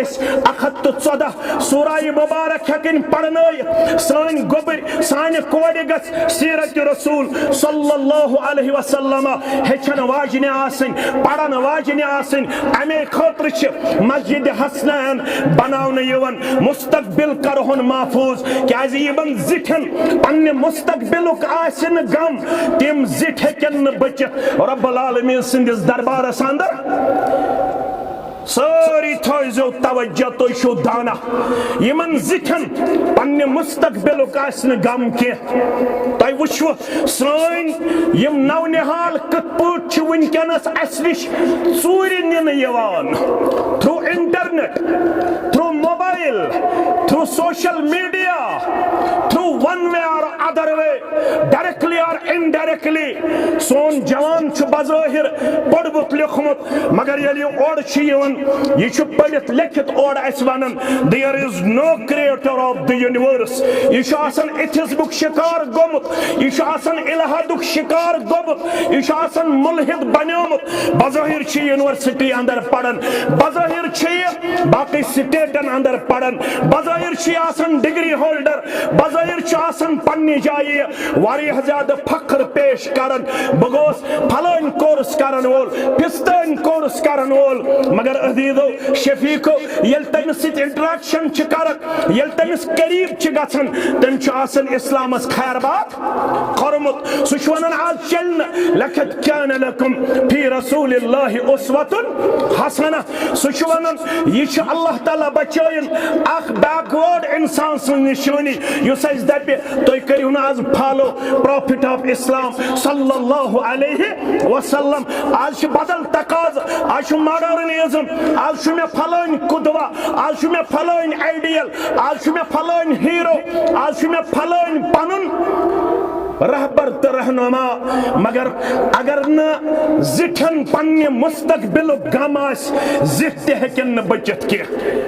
A: 14 सूराय मुबारक हेकन पढ़न सान गोबर सान कोड़ गस सीरत रसूल सल्लल्लाहु अलैहि वसल्लम हेचन वाजने आसन पढ़न वाजने आसन अमे खातिर छ मस्जिद हसनैन बनावन यवन मुस्तकबिल करहुन महफूज क्याजि यमन जिठन पन्ने मुस्तकबिलुक आसन गम तिम जिठ हेकन न बचित रब्बुल आलमीन सिंदिस दरबारस अंदर सारी थो तवज्जो तो शो दाना यमन जिठन पन्ने मुस्तकबिलुक आसन गम के तय वुचो सान यम नवनिहाल कत पट छ वनकनस अस निश चूरि निन यवान through internet through mobile through social media through one way और अदर वे डायरेक्टली और इनडायरेक्टली सोन जवान छ बज़ाहिर पढ़बुत लिखमुत मगर यलि ओड छ यवन यह छ पढ़ित लिखित ओड अस वनन there is no creator of the universe यह छ आसन एथिज्मुक शिकार गोमुत यह छ आसन इलाहादुक शिकार गोमुत यह छ आसन मुल्हिद बन्योमुत बज़ाहिर छ यूनिवर्सिटी अंदर पढ़न बज़ाहिर छ बाकी स्टेटन अंदर पढ़न बज़ाहिर छ आसन डिग्री होल्डर बज़ाहिर छ आसन पन्नी जाय वारिया ज्यादा फख्र पेश करन बगोस फलान कोर्स करन वोल पिस्तन कोर्स करन वोल मगर अजीजो शफीको यल तमिस सित इंटरेक्शन छ करक यल तमिस करीब छ गछन तम छ आसन इस्लामस खैर बात करमुत सुशवनन आज चलन लकद कान लकुम फी रसूलिल्लाहि उस्वतुन हसना सुशवनन ये छ अल्लाह ताला बचयन अख बैकवर्ड इंसान सन निशानी युस अस दपे तोय करियो न आज फॉलो प्रॉफिट ऑफ इस्लाम सल्लल्लाहु अलैहि वसल्लम आज बदल तकाज आज मॉडर्निज्म आज में फलान कुदवा आज में फलान आइडियल आज में फलान हीरो आज में फलान पनुन रहबर तो रहनुमा मगर अगर न जिठन पन्ने मुस्तकबिल गम जिठ हेकन बचित के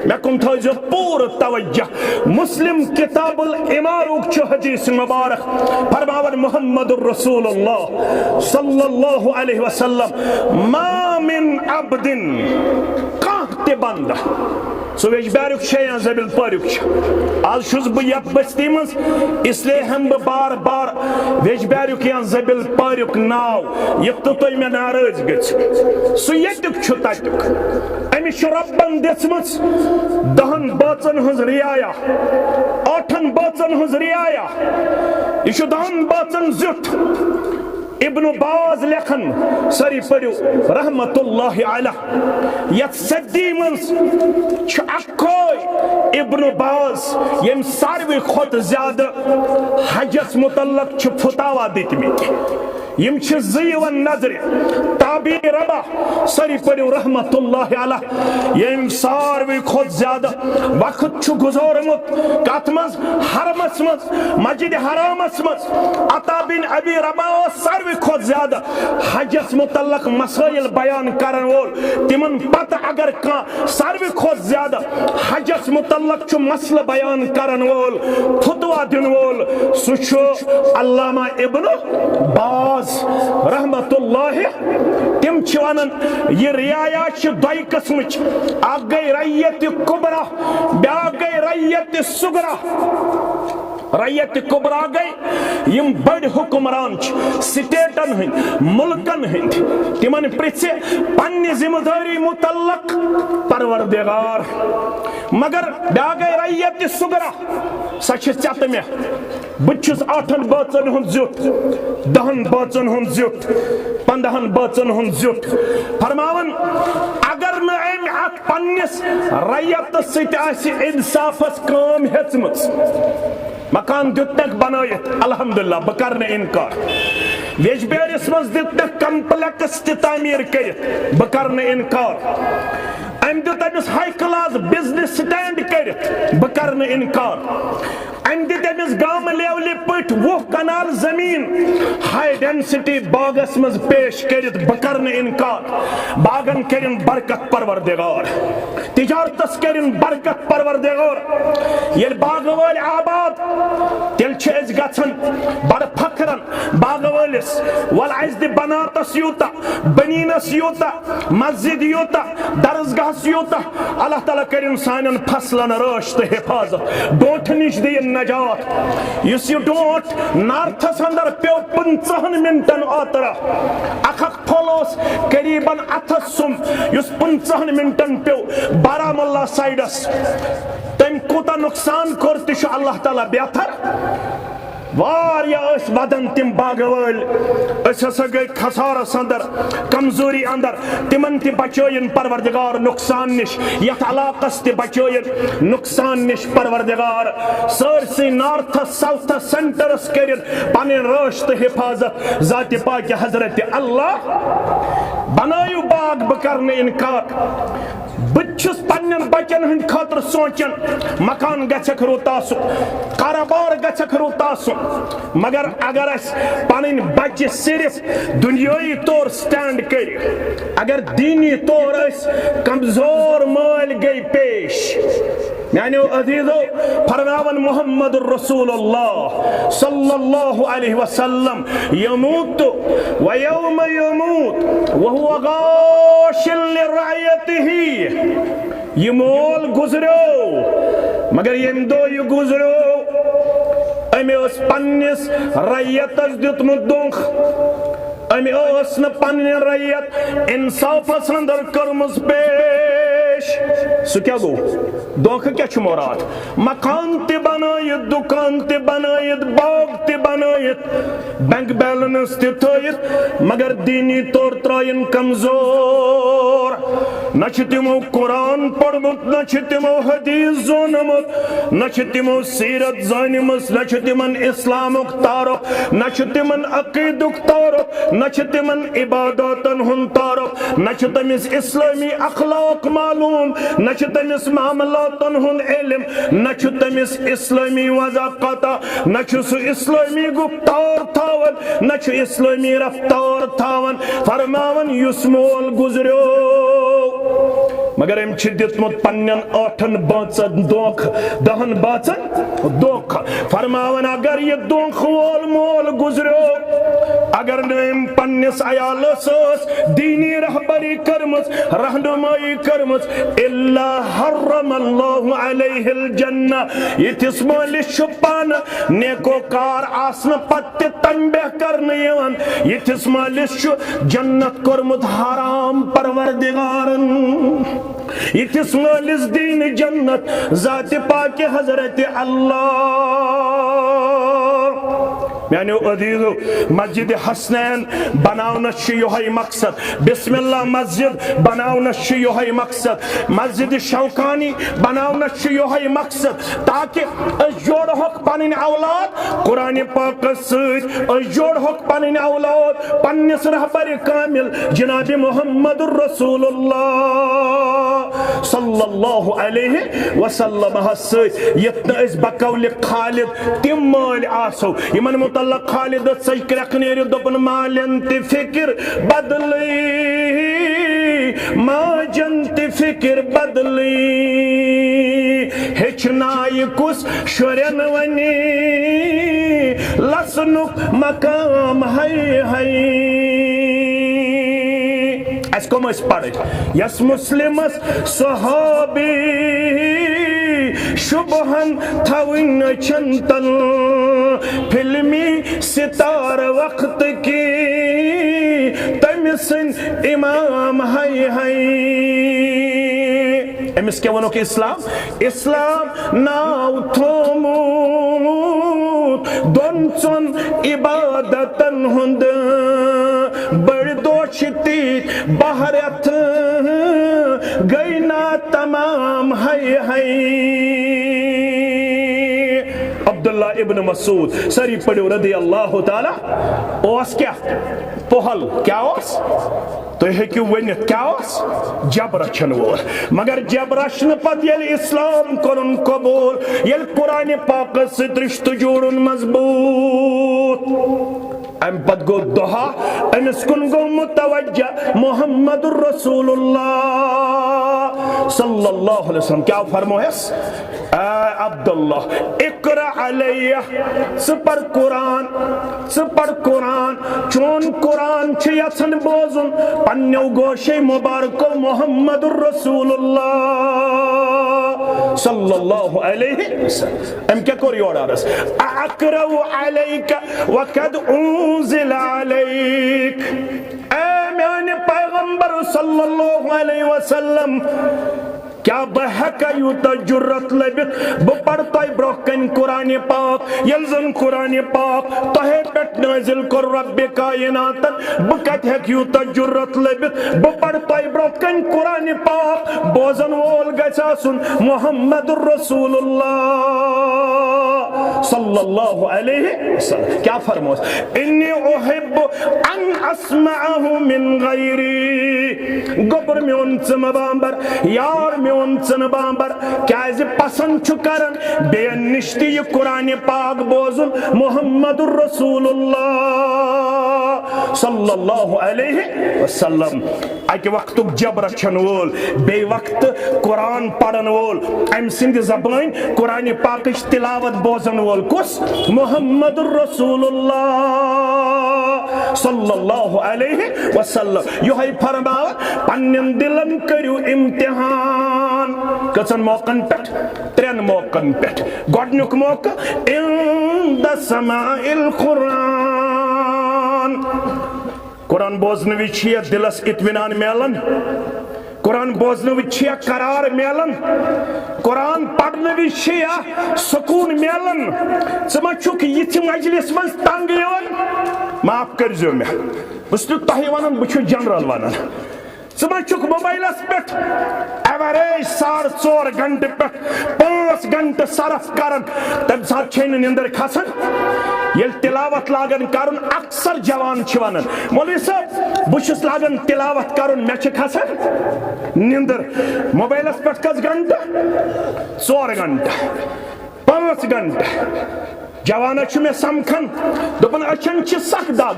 A: मे कुन थो पूर तवज्जो मुस्लिम किताबुल इमारुक हदीस मुबारक फरमावन मुहम्मदुर रसूलुल्लाह सल्लल्लाहु अलैहि वसल्लम मा मिन अब्दिन काहते बंदा सो वेजबारुक या जबिल पारुक आज छुस बह यथ बस्ती मज इसलिए हम बह बार बार वेजबारुक या जबिल पारुक नाव यथ तो तुम मे नाराज गो सह यतुक ततुक अमिस रब्बन दिसमस 10 बाचन हज रियाया 8 बाचन हज रियाया यह 10 बाचन जुट इब्न बाज लेखन सरी पढ़ो रहमतुल्लाहि अलैह यत सदी मज इब्न बाज यम सारवी खोत ज्यादा हजस मुतल्लक फतवा दितमित यम ज़ीवन नजर ताबी रबा सरी पढ़ो रहमतुल्लाहि अलैह यम सारवी खोत ज्यादा वक्त गुजारमुत कत मज हरमस मज मस्जिद हरामस मज अता बिन अबी रबा सारवी खोत ज्यादा हजस मुतल्लक मसाइल बयान करन वोल तिमन पत अगर का सारवी खोत ज्यादा हजस मुतल्लक मसल बयान करन वोल फतवा दिन वोल सुछो अल्लामा इब्न बाज रहमतुल्लाहि तिम वनन यह रियाया दो किस्म अख गई रैयत कुबरा ब्या गई रैयत सुगरा रैयत कुबरा गई यम बड़ हुक्मरान स्टेटन हंद मुल्कन हंद तिमन पृछे पन्ने जिम्मेदारी मुतल्लक परवरदिगार मगर ब्या गई रैयत सुगरा सच चत मे बुछुस 8 बाचन हुंद जुट 10 बाचन हुंद जुट 15 बाचन हुंद जुट फरमावन अगर न अम अत पन्निस रैयत सत आसि इंसाफस काम हेचमस मकान दितक बनायत अल्हम्दुलिल्लाह बह कर इनकार वेजबेरिस मज दितक कम्प्लेक्स तामीर कर बह कर इनकार अम दित Amish high class business stand कर बह कर इनकार अम दित अमिस गाम लेवल पट 20 कनाल जमीन हाई डेंसिटी बागस मज पेश कर बह कर इनकार बागन करिन बरकत परवरदिगार तिजारतस करिन बरकत परवरदिगार ये बाग वाल आबाद तेल गन बड़ फखरन बाग वालिस वल दि बनातस यूता बनीनस यूता मस्जिद यूता दरसगाहस यूता अल्लाह ताला करिन सानन फसलन रश तो हिफाजत डोठ निश दिन नजात युस यह डोठ नार्थस अंदर पे 15 मिनटन आतरा अख फलोस करीबन अथसुम युस 15 मिनटन पे बारामुल्ला साइडस तम कोता नुकसान कर तह अल्लाह ताला बेहतर वदन तिम बाग वाल हसा गई खसारस अंदर कमजोरी अंदर तिमन ति बचोयन परवरदिगार नुकसान निश यथ इलाकस ति बचोयन नुकसान निश परवरदिगार सरसी नॉर्थ साउथ सेंटरस करिन पन रश तो हिफाजत जाति पाक हजरत अल्लाह बनायु बाग बह कर इनकार बुछुस पन्नन बचन हंद खातर सोचन मकान गछक रोतासु कारोबार गछक रोतासु मगर अगर अस पन बच्चे सिर्फ दुनियाई तौर स्टैंड कर अगर दीनी तौर कमजोर माल गई पेश मानो अजीजो फरमावन मुहम्मदुर रसूलुल्लाह सल्लल्लाहु अलैहि वसल्लम यमूत व यौम यमूत व हुवा गाशिल लिरअयतिही ये मोल गुजरो मगर यम दो यह गुजरो अमे पन्निस रैयतस दितमुत दोख अमे पन्ने रैयत इंसाफस अंदर कर्मस पेश सह क्या गो दोख क्या मुराद मकान ते बनायत दुकान ते बनायत बाग ते बनायत बैंक बैलेंस ते थयत मगर दीनी तौर त्रायन कमजोर न तिमो कुरान पढ़मुत न तिमो हदीस जोनमुत न तिमो सीरत जानमस न तिमन इस्लामुक तारुफ न तिमन अकीदुक तारुफ न तिमन इबादतन हुन तारुफ न तमिस इस्लामी अखलाक मालूम न तमिस मामलातन हुन इल्म न तमिस इस्लामी वज़ाक़ता न सु इस्लामी गुफ्तार थावन न इस्लामी रफ्तार थावन फरमावन युस मोल गुजरो मगर अम दितमुत पन्न 8 बाचन दोख 10 बाचन दोख फरमावन अगर ये दोख वोल मोल गुजरो अगर नम पन्निस अयालस दीनी रहबरी करमस रहनुमाई करमस इल्ला हर्रमल्लाहु अलैहिल जन्ना यतिस मालिस पान नेकोकार आसन पत्ते तंबे करने यवन यतिस मालिस जन्नत करमुत हराम परवरदिगारन यतिस मालिस दीन जन्नत जात पाक हजरत अल्लाह यानी अजीजो मस्जिद हसनैन बनावनस योहै मकसद बिस्मिल्लाह मस्जिद बनावनस योहै मकसद मस्जिद शौकानी बनावनस योहै मकसद ताकि जोड़होक पन्न औलाद कुरान पाक जोड़होक पन्न औलाद पन्निस रहबर कामिल जनाब मुहम्मद रसूलुल्लाह सल्लल्लाहु अलैहि वसल्लम यत्न बकौल खालिद तिम माल आसो यमन खालिद सजकर दोपन मालन ते फिक्र बदली माजन ते फिक्र बदली हेचनाय कुस शुरन वनी लसनुक मकाम है इसको मस पढ़ यस मुस्लिमस सहाबी शुभहन थविन चंतन फिल्मी सितार वक्त की तमिसन इमाम है एमिस क्या वनो के इस्लाम नाव थोमुत दोनचन इबादतन हुंद बड़ दोषती बहरत गईना तमाम है अब्दुल्ला इब्न मसूद सरी पढ़ो रदी अल्लाह ताला ओस क्या पहल क्या ओस तो हेक्यू वनित क्या ओस जब रचन वोल मगर जब रचन पत येल इस्लाम करुन कबूल येल कुरान पाक से रिश्त जोड़न मजबूत अम पत गो दुहा अमिस कुन गो मुतवज्जा मुहम्मदुर रसूलुल्लाह सल्लल्लाहु अलैहि वसल्लम क्या फरमायस अब्दुल्ला इकरा अलैया सपर कुरान चोन कुरान छ यसन बोजुन पन्नो गोशे मुबारको मुहम्मदुर रसूलुल्लाह सल्लल्लाहु अलैहि वसल्लम एम क्या कोरी ऑर्डरस अकरउ अलैका वकद उनजिल अलैक ए मेरे पैगंबर सल्लल्लाहु अलैहि वसल्लम क्या बहक यूत जुर्रत लबित बह पढ़ता ब्रोकन कुरान पाक यलजन कुरान पाक तहे पेट नाजिल कर रब्बे कायनातन बह कत हेक यूत जुर्रत लबित बह पढ़ता ब्रोकन कुरान पाक बोजन वोल गसासुन मुहम्मदुर रसूलुल्लाह सल्लल्लाहु अलैहि वसल्लम क्या फरमास इन्नी उहिब्बु अन अस्मअहु मिन गैरी गोबर में उन बांबर यार में उन बांबर क्या पसंद छु करन बेन निश्ति ये कुरान पाक बोजुन मुहम्मदुर रसूलुल्लाह सल्लल्लाहु अलैहि वसल्लम अके वक्त जब रचन वोल बे वक्त कुरान पढ़न वोल अम सिंध जबान कुरान पाक तिलावत बोजन वोल कुस मुहम्मदुर रसूलुल्लाह सल्लल्लाहु अलैहि वसल्लम योहै फरमाव पन्नन दिलन करियो इम्तिहान कसन मौकन पेट त्रेन मौकन पेट गोडनुक मौका इंद समाइल कुरान कुरान बोजन विचिया दिलस इत्मिनान मेलन कुरान बोजन विचिया करार मेलन कुरान पढ़ने विचिया सुकून मेलन समझुक यिथ मजलिस मज तंग यवन माफ करजो मे बस तह वन बह जनरल वन सुबह मोबाइलस पे एवरेज 4.5 घंटे पे 5 घंटे सरफ करन तम साथ निंदर खसन ये तिलावत लागन करन अक्सर जवान वन मौलवी साहब बुश लागन तिलावत करन मे खसन निंदर मोबाइलस पे कस घंटे 4 घंटे 5 घंटे जवान मे समखन दोपन अचन सख दाग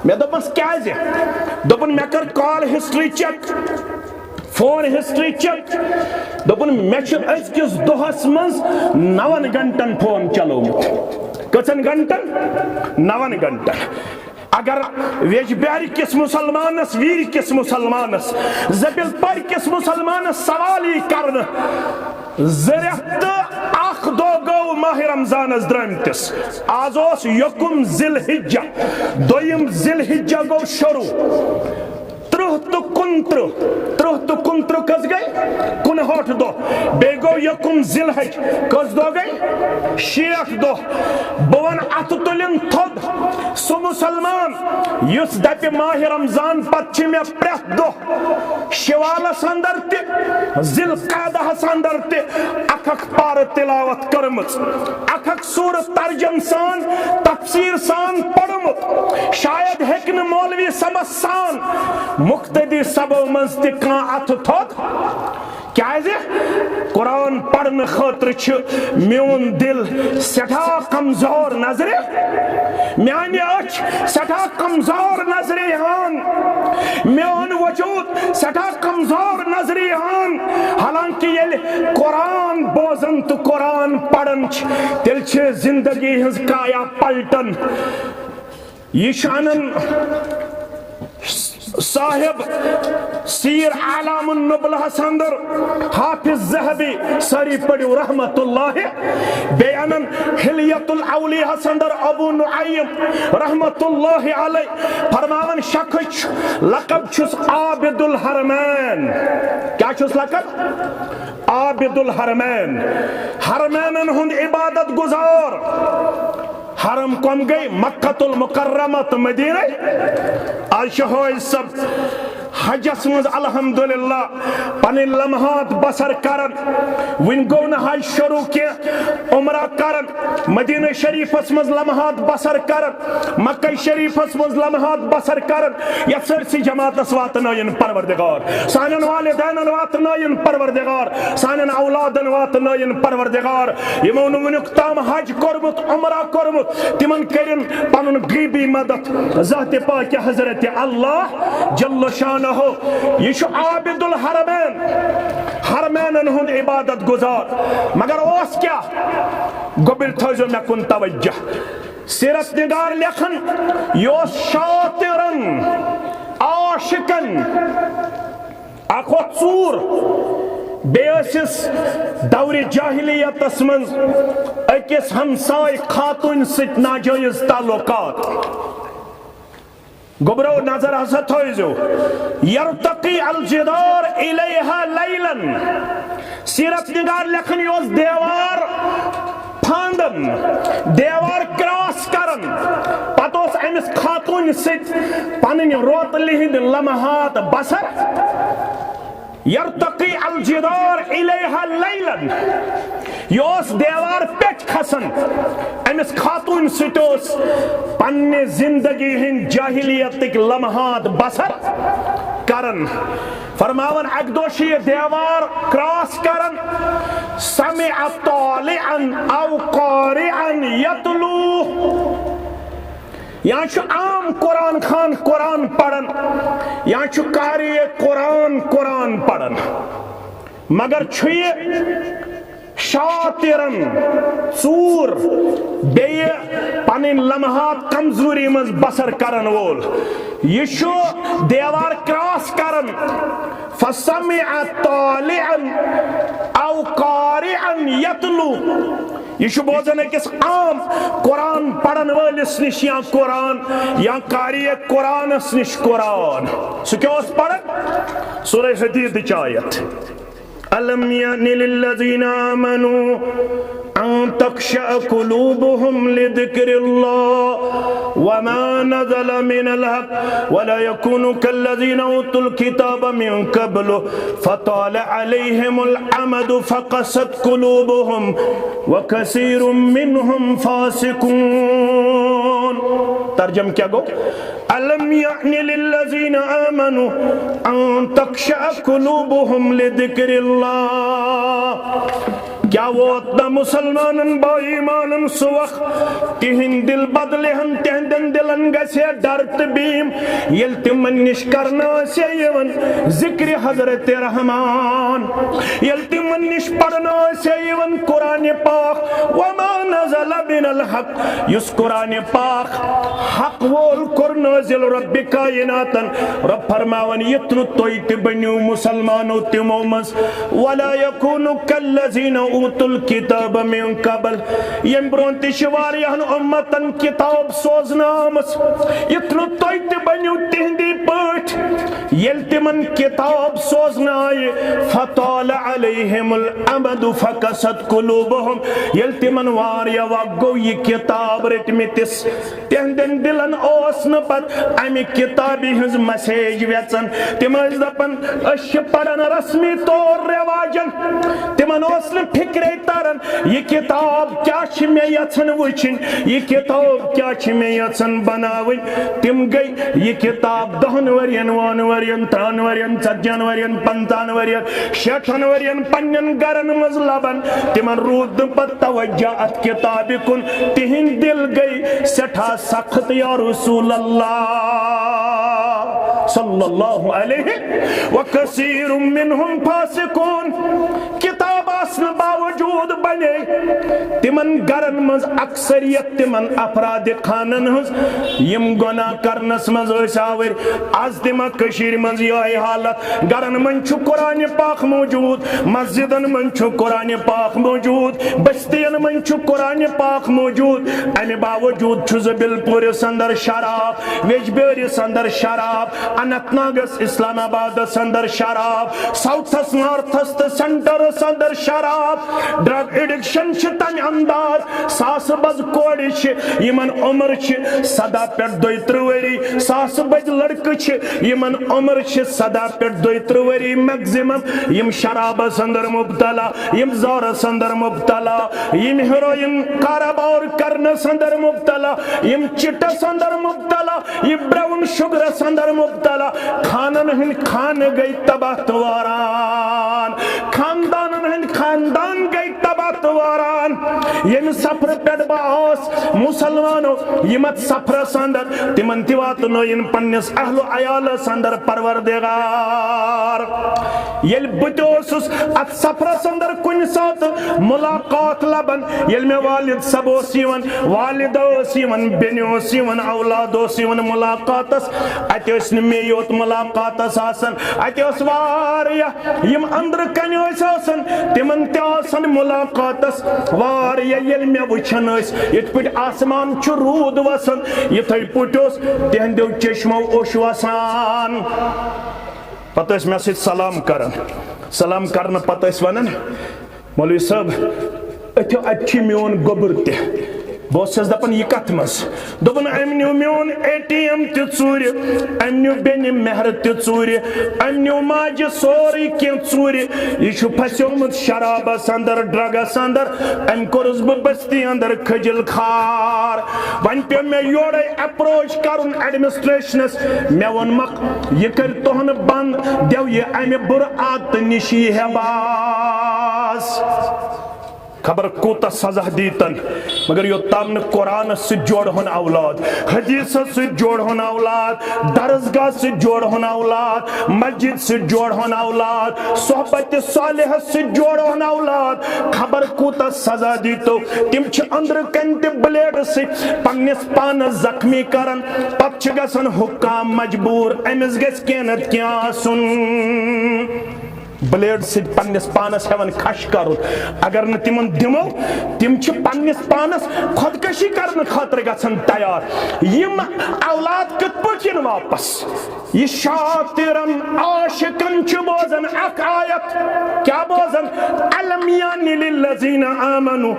A: मे दोपस क्या दोपन मे कर call history check phone history check दोपन मे अजकिस दोहस मज 9 घंटन फोन चलोमुत कचन घंटन 9 घंटन अगर वेजब्यारी किस मुसलमानस वीर किस मुसलमानस जबिल पर किस मुसलमानस सवाल ही करन ज़रियत अख दो गो माह रमजान द्रमतिस आज यकुम जिलहिज्जा दोयम जिलहिज्जा गो शुरू 30 तो 29 कस गई 59 दो बे गो यकुम जिलहज कस दो गई 6 दो बवन अत तुलिन थोद सो मुसलमान युस दपि माह रमजान पत मे प्रेथ दो शवालस अंदर ते जिलकादहस अंदर ते अखक पार तिलावत करमच अखक सूरत तर्जम सान तफसीर सान पढ़मुत शायद हेकन मौलवी समझ सान मुख्तदी सबो मज ते कां अथ थोद क्या कुरान पढ़ने खतर मोन दिल सठा कमजोर नजरे मान अच सठा कमजोर नजरे हान मोन वजूद सठा कमजोर नजरे हान हालांकि ये कुरान बोजन तो कुरान पढ़न तिल जिंदगी हज काया पलटन ये शानन साहिब सीर आलामुन नुबलहस अंदर हाफिज ज़हबी सरी पढ़ियो रहमतुल्लाह बयानन हिलियतुल औलियाहस अंदर अबू नुअय्यम रहमतुल्लाह अलैह फरमावन शख्स लक़ब छुस आबिदुल हरमैन क्या छुस लक़ब आबिदुल हरमैन हरमैनन हुंद इबादत गुजार हरम कम गई मक्कतुल मुकर्रमत मदीना आज सब हजस मज अल्हम्दुलिल्लाह पन लम्हात बसर करन वन गो न हज शुरू के उमरा करन मदीना शरीफस मज लम्हात बसर करन मक्का शरीफस मज लम्हात बसर करन या सरसी जमातस वातनायन परवरदिगार सानन वालिदैन वातनायन परवरदिगार सानन औलादन वातनायन परवरदिगार यमो नुक ताम हज करमुत उमरा करमुत तिमन करिन पनुन गरीबी मदद ज़ात पाक हजरत अल्लाह जल्ल शान हो ये आबिदुल हरमैन हरमैनन हुंद इबादत गुजार मगर ओस क्या गोबिर थोजो मे कुन तवज्जो सीरत निगार लेखन यो शातिरन आशिकन आखो चूर बेसिस दौर जाहिलियतस मज अकिस हमसाय खातून सित नाजायज ताल्लुकात गोबरो नजर हसा थोइजो यरतकी अल जिदार इलैहा लैलन सीरत निगार लेखन योस देवार फांदन देवार क्रॉस करन पतोस अमिस खातून सित पनन रोत लिहिंद लम्हात बसर यरतकी अल जिदार इलैहा लैलन योस देवार पेच खसन अमिस खातून सिटोस पन्ने जिंदगी हिंद जाहिलियतिक लम्हात बसर करन फरमावन अकदोशी देवार क्रॉस करन समिअ तालिअन औ क़ारिअन यतलू यहाँ आम कुरान खान कुरान पढ़न यहाँ कारी कुरान कुरान पढ़न मगर शातिरन चूर बे पनिन लम्हात कमजोरी मज बसर करन वोल यशो देवार क्रॉस करन फसमिअ तालिअन औ क़ारिअन यतलू यह बोजन अकिस आम कुरान पढ़न वलिस निश या कुरान या कारी कुरानस निश कुरान सह क्या पढ़न सूरह हदीद आयत अलम यानि लिल्लज़ीना आमनू अन तख़शअ क़ुलूबुहुम लिज़िक्रिल्लाह वमा नज़ल मिनल हक़ वला यकूनु कल्लज़ीना उतुल किताब मिन क़ब्लु फ़ताल अलैहिमुल अमदु फ़क़सत क़ुलूबुहुम व कसीरुम मिनहुम फ़ासिक़ून। तर्जम क्या गो? अलम यानि लिल्लज़ीना आमनु अन तख़शअ क़ुलूबुहुम लिज़िक्रिल्लाह। क्या वो अतना मुसलमानन बाईमानन सुवख तिहिंद दिल बदले हम तिहंदन दिलन गसे डर तबीम यल तिमन निश करना से यवन जिक्र हजरत रहमान यल तिमन निश पढ़ना से यवन कुरान पाक वमा नज़ल मिनल हक़ युस कुरान पाक हक वोल कुर नाज़िल रब्ब कायनातन रब फरमावन यतनु तोय ते बन्यु मुसलमानो तिमो मस वला यकूनु कल्लज़ीना उतुल किताब मिन क़ब्ल यम ब्रोंत शिवारियन उम्मतन किताब सोजनामस यतनु तोय ते बन्यु तिहंदी पठ यल तिमन किताब सोजनाय फताल अलैहिमुल अमदु फ़क़सत क़ुलूबुहुम यल तिमन वारिया वगो ये किताब रटमितिस तिहंदन दिलन ओस न पत अमि किताबी हज मैसेज वेचन तिम दपन अश पढ़न रस्मी तौर रिवाजन तिमन ओस न फिक्रे तरन ये किताब क्या मे यन वुचन ये किताब क्या मे यन बनावन तिम गई ये किताब 10 वरियन 1 वरियन 3 वरियन 40 वरियन 50 वरियन 60 वरियन पन्न गरन मज लबन तिमन रूद पत तवज्जो अत किताब कुन तिहिंद दिल गई सठा सख्त या रसूल अल्लाह सल्लल्लाहु अलैहि व कसीरुम मिनहुम फासिकून। किताब आसन बावजूद बने तिमन गरन मज अक्सरियत तिमन अपराध खानन हज यम गुनाह करनस मज आवर आज तिम कशीर मज यह हालत गरन मन छु कुरान पाक मौजूद मस्जिदन मन छु कुरान पाक मौजूद बस्तियन मन छु कुरान पाक मौजूद अमे बावजूद छु बिलपुर संदर शराब वेजबेर संदर शराब अनंतनाग इस्लामाबाद संदर शराब साउथस नॉर्थस सेंटर संदर शराब ड्रग एडिक्शन तम अंदाज सास बज कोड़ यमन उम्र 17 पे 32 वरी सास बज लड़क यमन उम्र 17 पे 32 वरी मैक्सिमम यम शराब संदर मुब्तला यम जार संदर मुब्तला यम हेरोइन कारोबार करने संदर मुब्तला यम चिट संदर मुब्तला यम ब्राउन शुगर संदर मुब्तला खानन हिंद खान गई तबाह तवारान खानदानन हिंद खानदान गई तबाह तवारान यम सफर पेट बास मुसलमानो यमत सफर संदर तिमन तिवात नो इन पन्नस अहलो अयाल संदर परवरदिगार यल बुतोसुस अत सफर संदर कुन सात मुलाकात लबन यल में वालिद सबोस यवन वालिदोस यवन बेनोस यवन औलादोस यवन मुलाकातस अतोस न मे योत मुलाकातस आसन अतोस वारिया यम अंदर कन्योस आसन तिमन ते आसन मुलाकातस वारिया यल में वुछन अस यत पट आसमान छु रूद वसन यथै पुटोस तेहंदो चश्मो ओश वसान पतस मे सत सलाम करन सलाम करन पतस वनन मौलवी साहब अथो अच्छी मोन गोबर ते बस दपान यह कत मज दोपन अम न्यू मोन ATM तूर अम न्यू बेन मेहर तूर अम न्यू माज सोरी कह चूर यह फसोमुत शराबस अंदर ड्रगस अंदर अम कोरस बह बस्ती अंदर खजिल खार वन पे मे योरे अप्रोच कर एडमिनिस्ट्रेशनस मे वन मक यह कर तोहन बंद देव यह अमे बुर आदत निशी है बास खबर कोता सजा दीतन मगर यो तामन कुरान से जोड़ होना औलाद हदीस से जोड़ होना औलाद दरसगाह से जोड़ होना औलाद मस्जिद से जोड़ होना औलाद सोहबत सालेह से जोड़ होना औलाद खबर कोता सजा दीतो तिम छ अंदर कंते ब्लेड से पन्निस पान जख्मी करन पत छ गसन हुकाम मजबूर अमिस गस केनत क्या सुन ब्लेड से पन्निस पानस हेवन खश कर अगर न तिमन दिमो तिम छ पन्निस पानस खुदकशी करने खातिर गसन तैयार यम औलाद कत पकिन वापस यह शातिरन आशिकन छ बोजन अक आयत क्या बोजन अलम यानि लिल्लज़ीना आमनु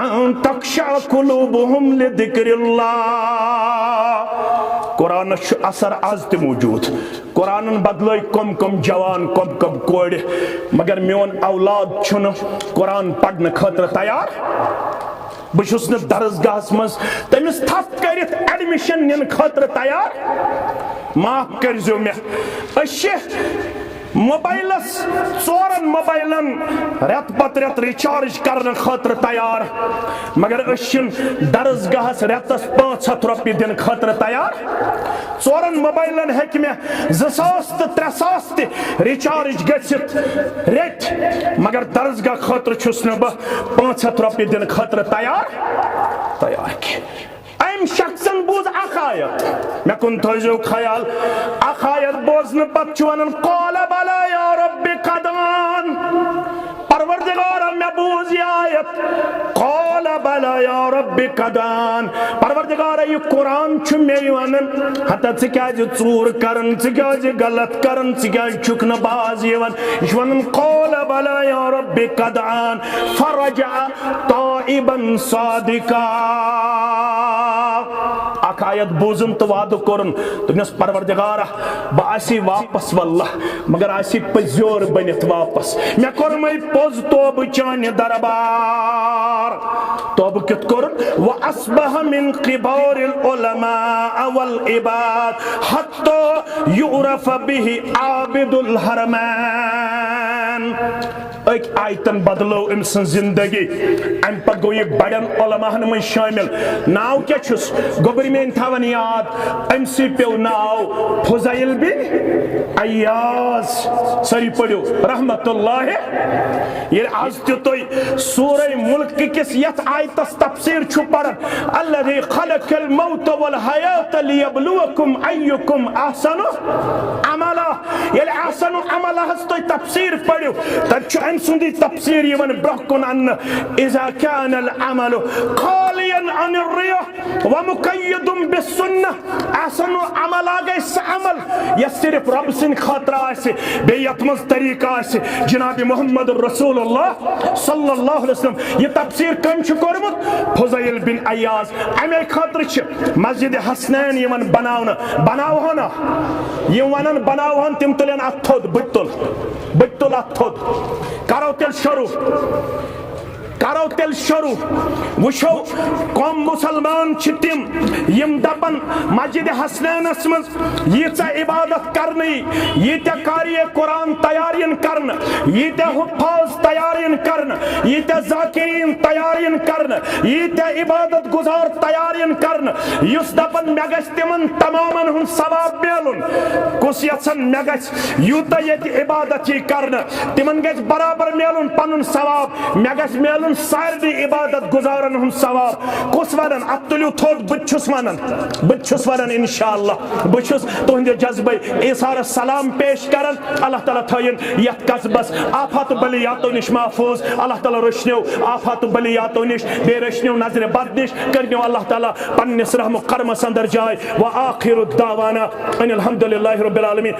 A: अन तख़शअ क़ुलूबुहुम लिज़िक्रिल्लाह कुरान असर आज ते मौजूद कुरान बदल कम कम जवान कम कम कोड़ मगर मोन औलाद छुन कुरान पढ़ने खतर तैयार बहुस दरसगाह मज तमिस थप कर एडमिशन nin खतर तैयार माफ कर मे मोबाइलस 4 मोबाइलन रेत पत रेत रिचार्ज करने खतर तैयार मगर दरसगाह रेतस 500 रुपये दिन खतर तैयार 4 मोबाइलन हेक मे 2000 तो 3000 ते रिचार्ज गसित रेत मगर दरसगाह खतर छुस न बह 500 रुपये दिन खतर तैयार अम शख्सन बोज अखायत मे कुन थो ख्याल अखायत बोजन पत वन कौल बला या रब्बि कदान परवरदिगार मे बोज आयत कौल बला या रब्बि कदान परवरदिगार ये कुरान छु मे वन हता च क्या चूर करन च क्या गलत करन च क्या छुक न बाज यवन वन कौल बला या रब्बि कदान फरजा ताइबन सादिका अखायत बोजन तो वाद कोरन तुमस परवरदिगार बह वापस वल्लाह मगर पजोर बनित वापस मे कोर मै पोज तोब चान दरबार तोब कित कोरन व अस्बह मिन क़िबारिल उलमा वल इबाद हत्ता युरफ बिहि आबिदुल हरमैन एक आयतन बदलो अम जिंदगी अम पे गो ये बड़न उलमाहन में शामिल नाव क्या छुस गोबरी में थवन याद अम सी पे नाव फुज़ैल बिन अय्याज सरी पढ़ो रहमतुल्लाह ये आज तो सूरह मुल्क किस यत आयतस तफसीर छु पढ़न अल्लज़ी खलक़ल मौत वल हयात लियब्लुवकुम अय्युकुम अहसनु अमला ये अहसनु अमला हस तो तफसीर पढ़ो तब अम सुंदी तफसीर यवन ब्रहकुन अन्न इज़ा कान अल अमल खालियन अन रिया व मुक़य्यदुन बिस्सुन्नह अहसनु अमल आ गए अमल ये सिर्फ रब सिन खातिर आसे बेयतमज तरीका आसे जनाब मोहम्मद रसूलुल्लाह सल्लल्लाहु अलैहि वसल्लम ये तफसीर कम छु कोरमुत फुज़ैल बिन अय्याज अमे खातिर छ मस्जिद हसनैन यवन बनाव ना ये वनन बनाव तिम तुलन अथोद बटुल अथोद करो तेल शुरू वुशो कौम मुसलमान तिम यम दपन मस्जिद हसनैनस मज यीचा इबादत करने यीत्या कार्य कुरान तैयारियन करन यीत्या हुफ्फाज तैयारियन करन यीत्या ज़ाकिरीन तैयारियन करन यीत्या इबादत गुजार तैयारियन करन युस दपन मे गछ तिमन तमामन हुन सवाब मेलुन कुस यसन मे गछ यूता यत इबादत ही करन तिमन गछ बराबर मेलुन पनुन सवाब मे गछ मेलुन सारी इबादत गुजारन हुन सवाब कुस वनन अतुलु थोद बछुस वनन इंशाअल्लाह बछुस तुहंदे जज्बे इसार सलाम पेश करन अल्लाह ताला थयन यत कसबस आफत बलियातो निश महफूज अल्लाह ताला रशनो आफत बलियातो निश बे रशनो नजर बद निश करनो अल्लाह ताला पन्निस रहम करम संदर जाय व आखिरु दावाना अनिल हम्दुलिल्लाहि रब्बिल आलमीन।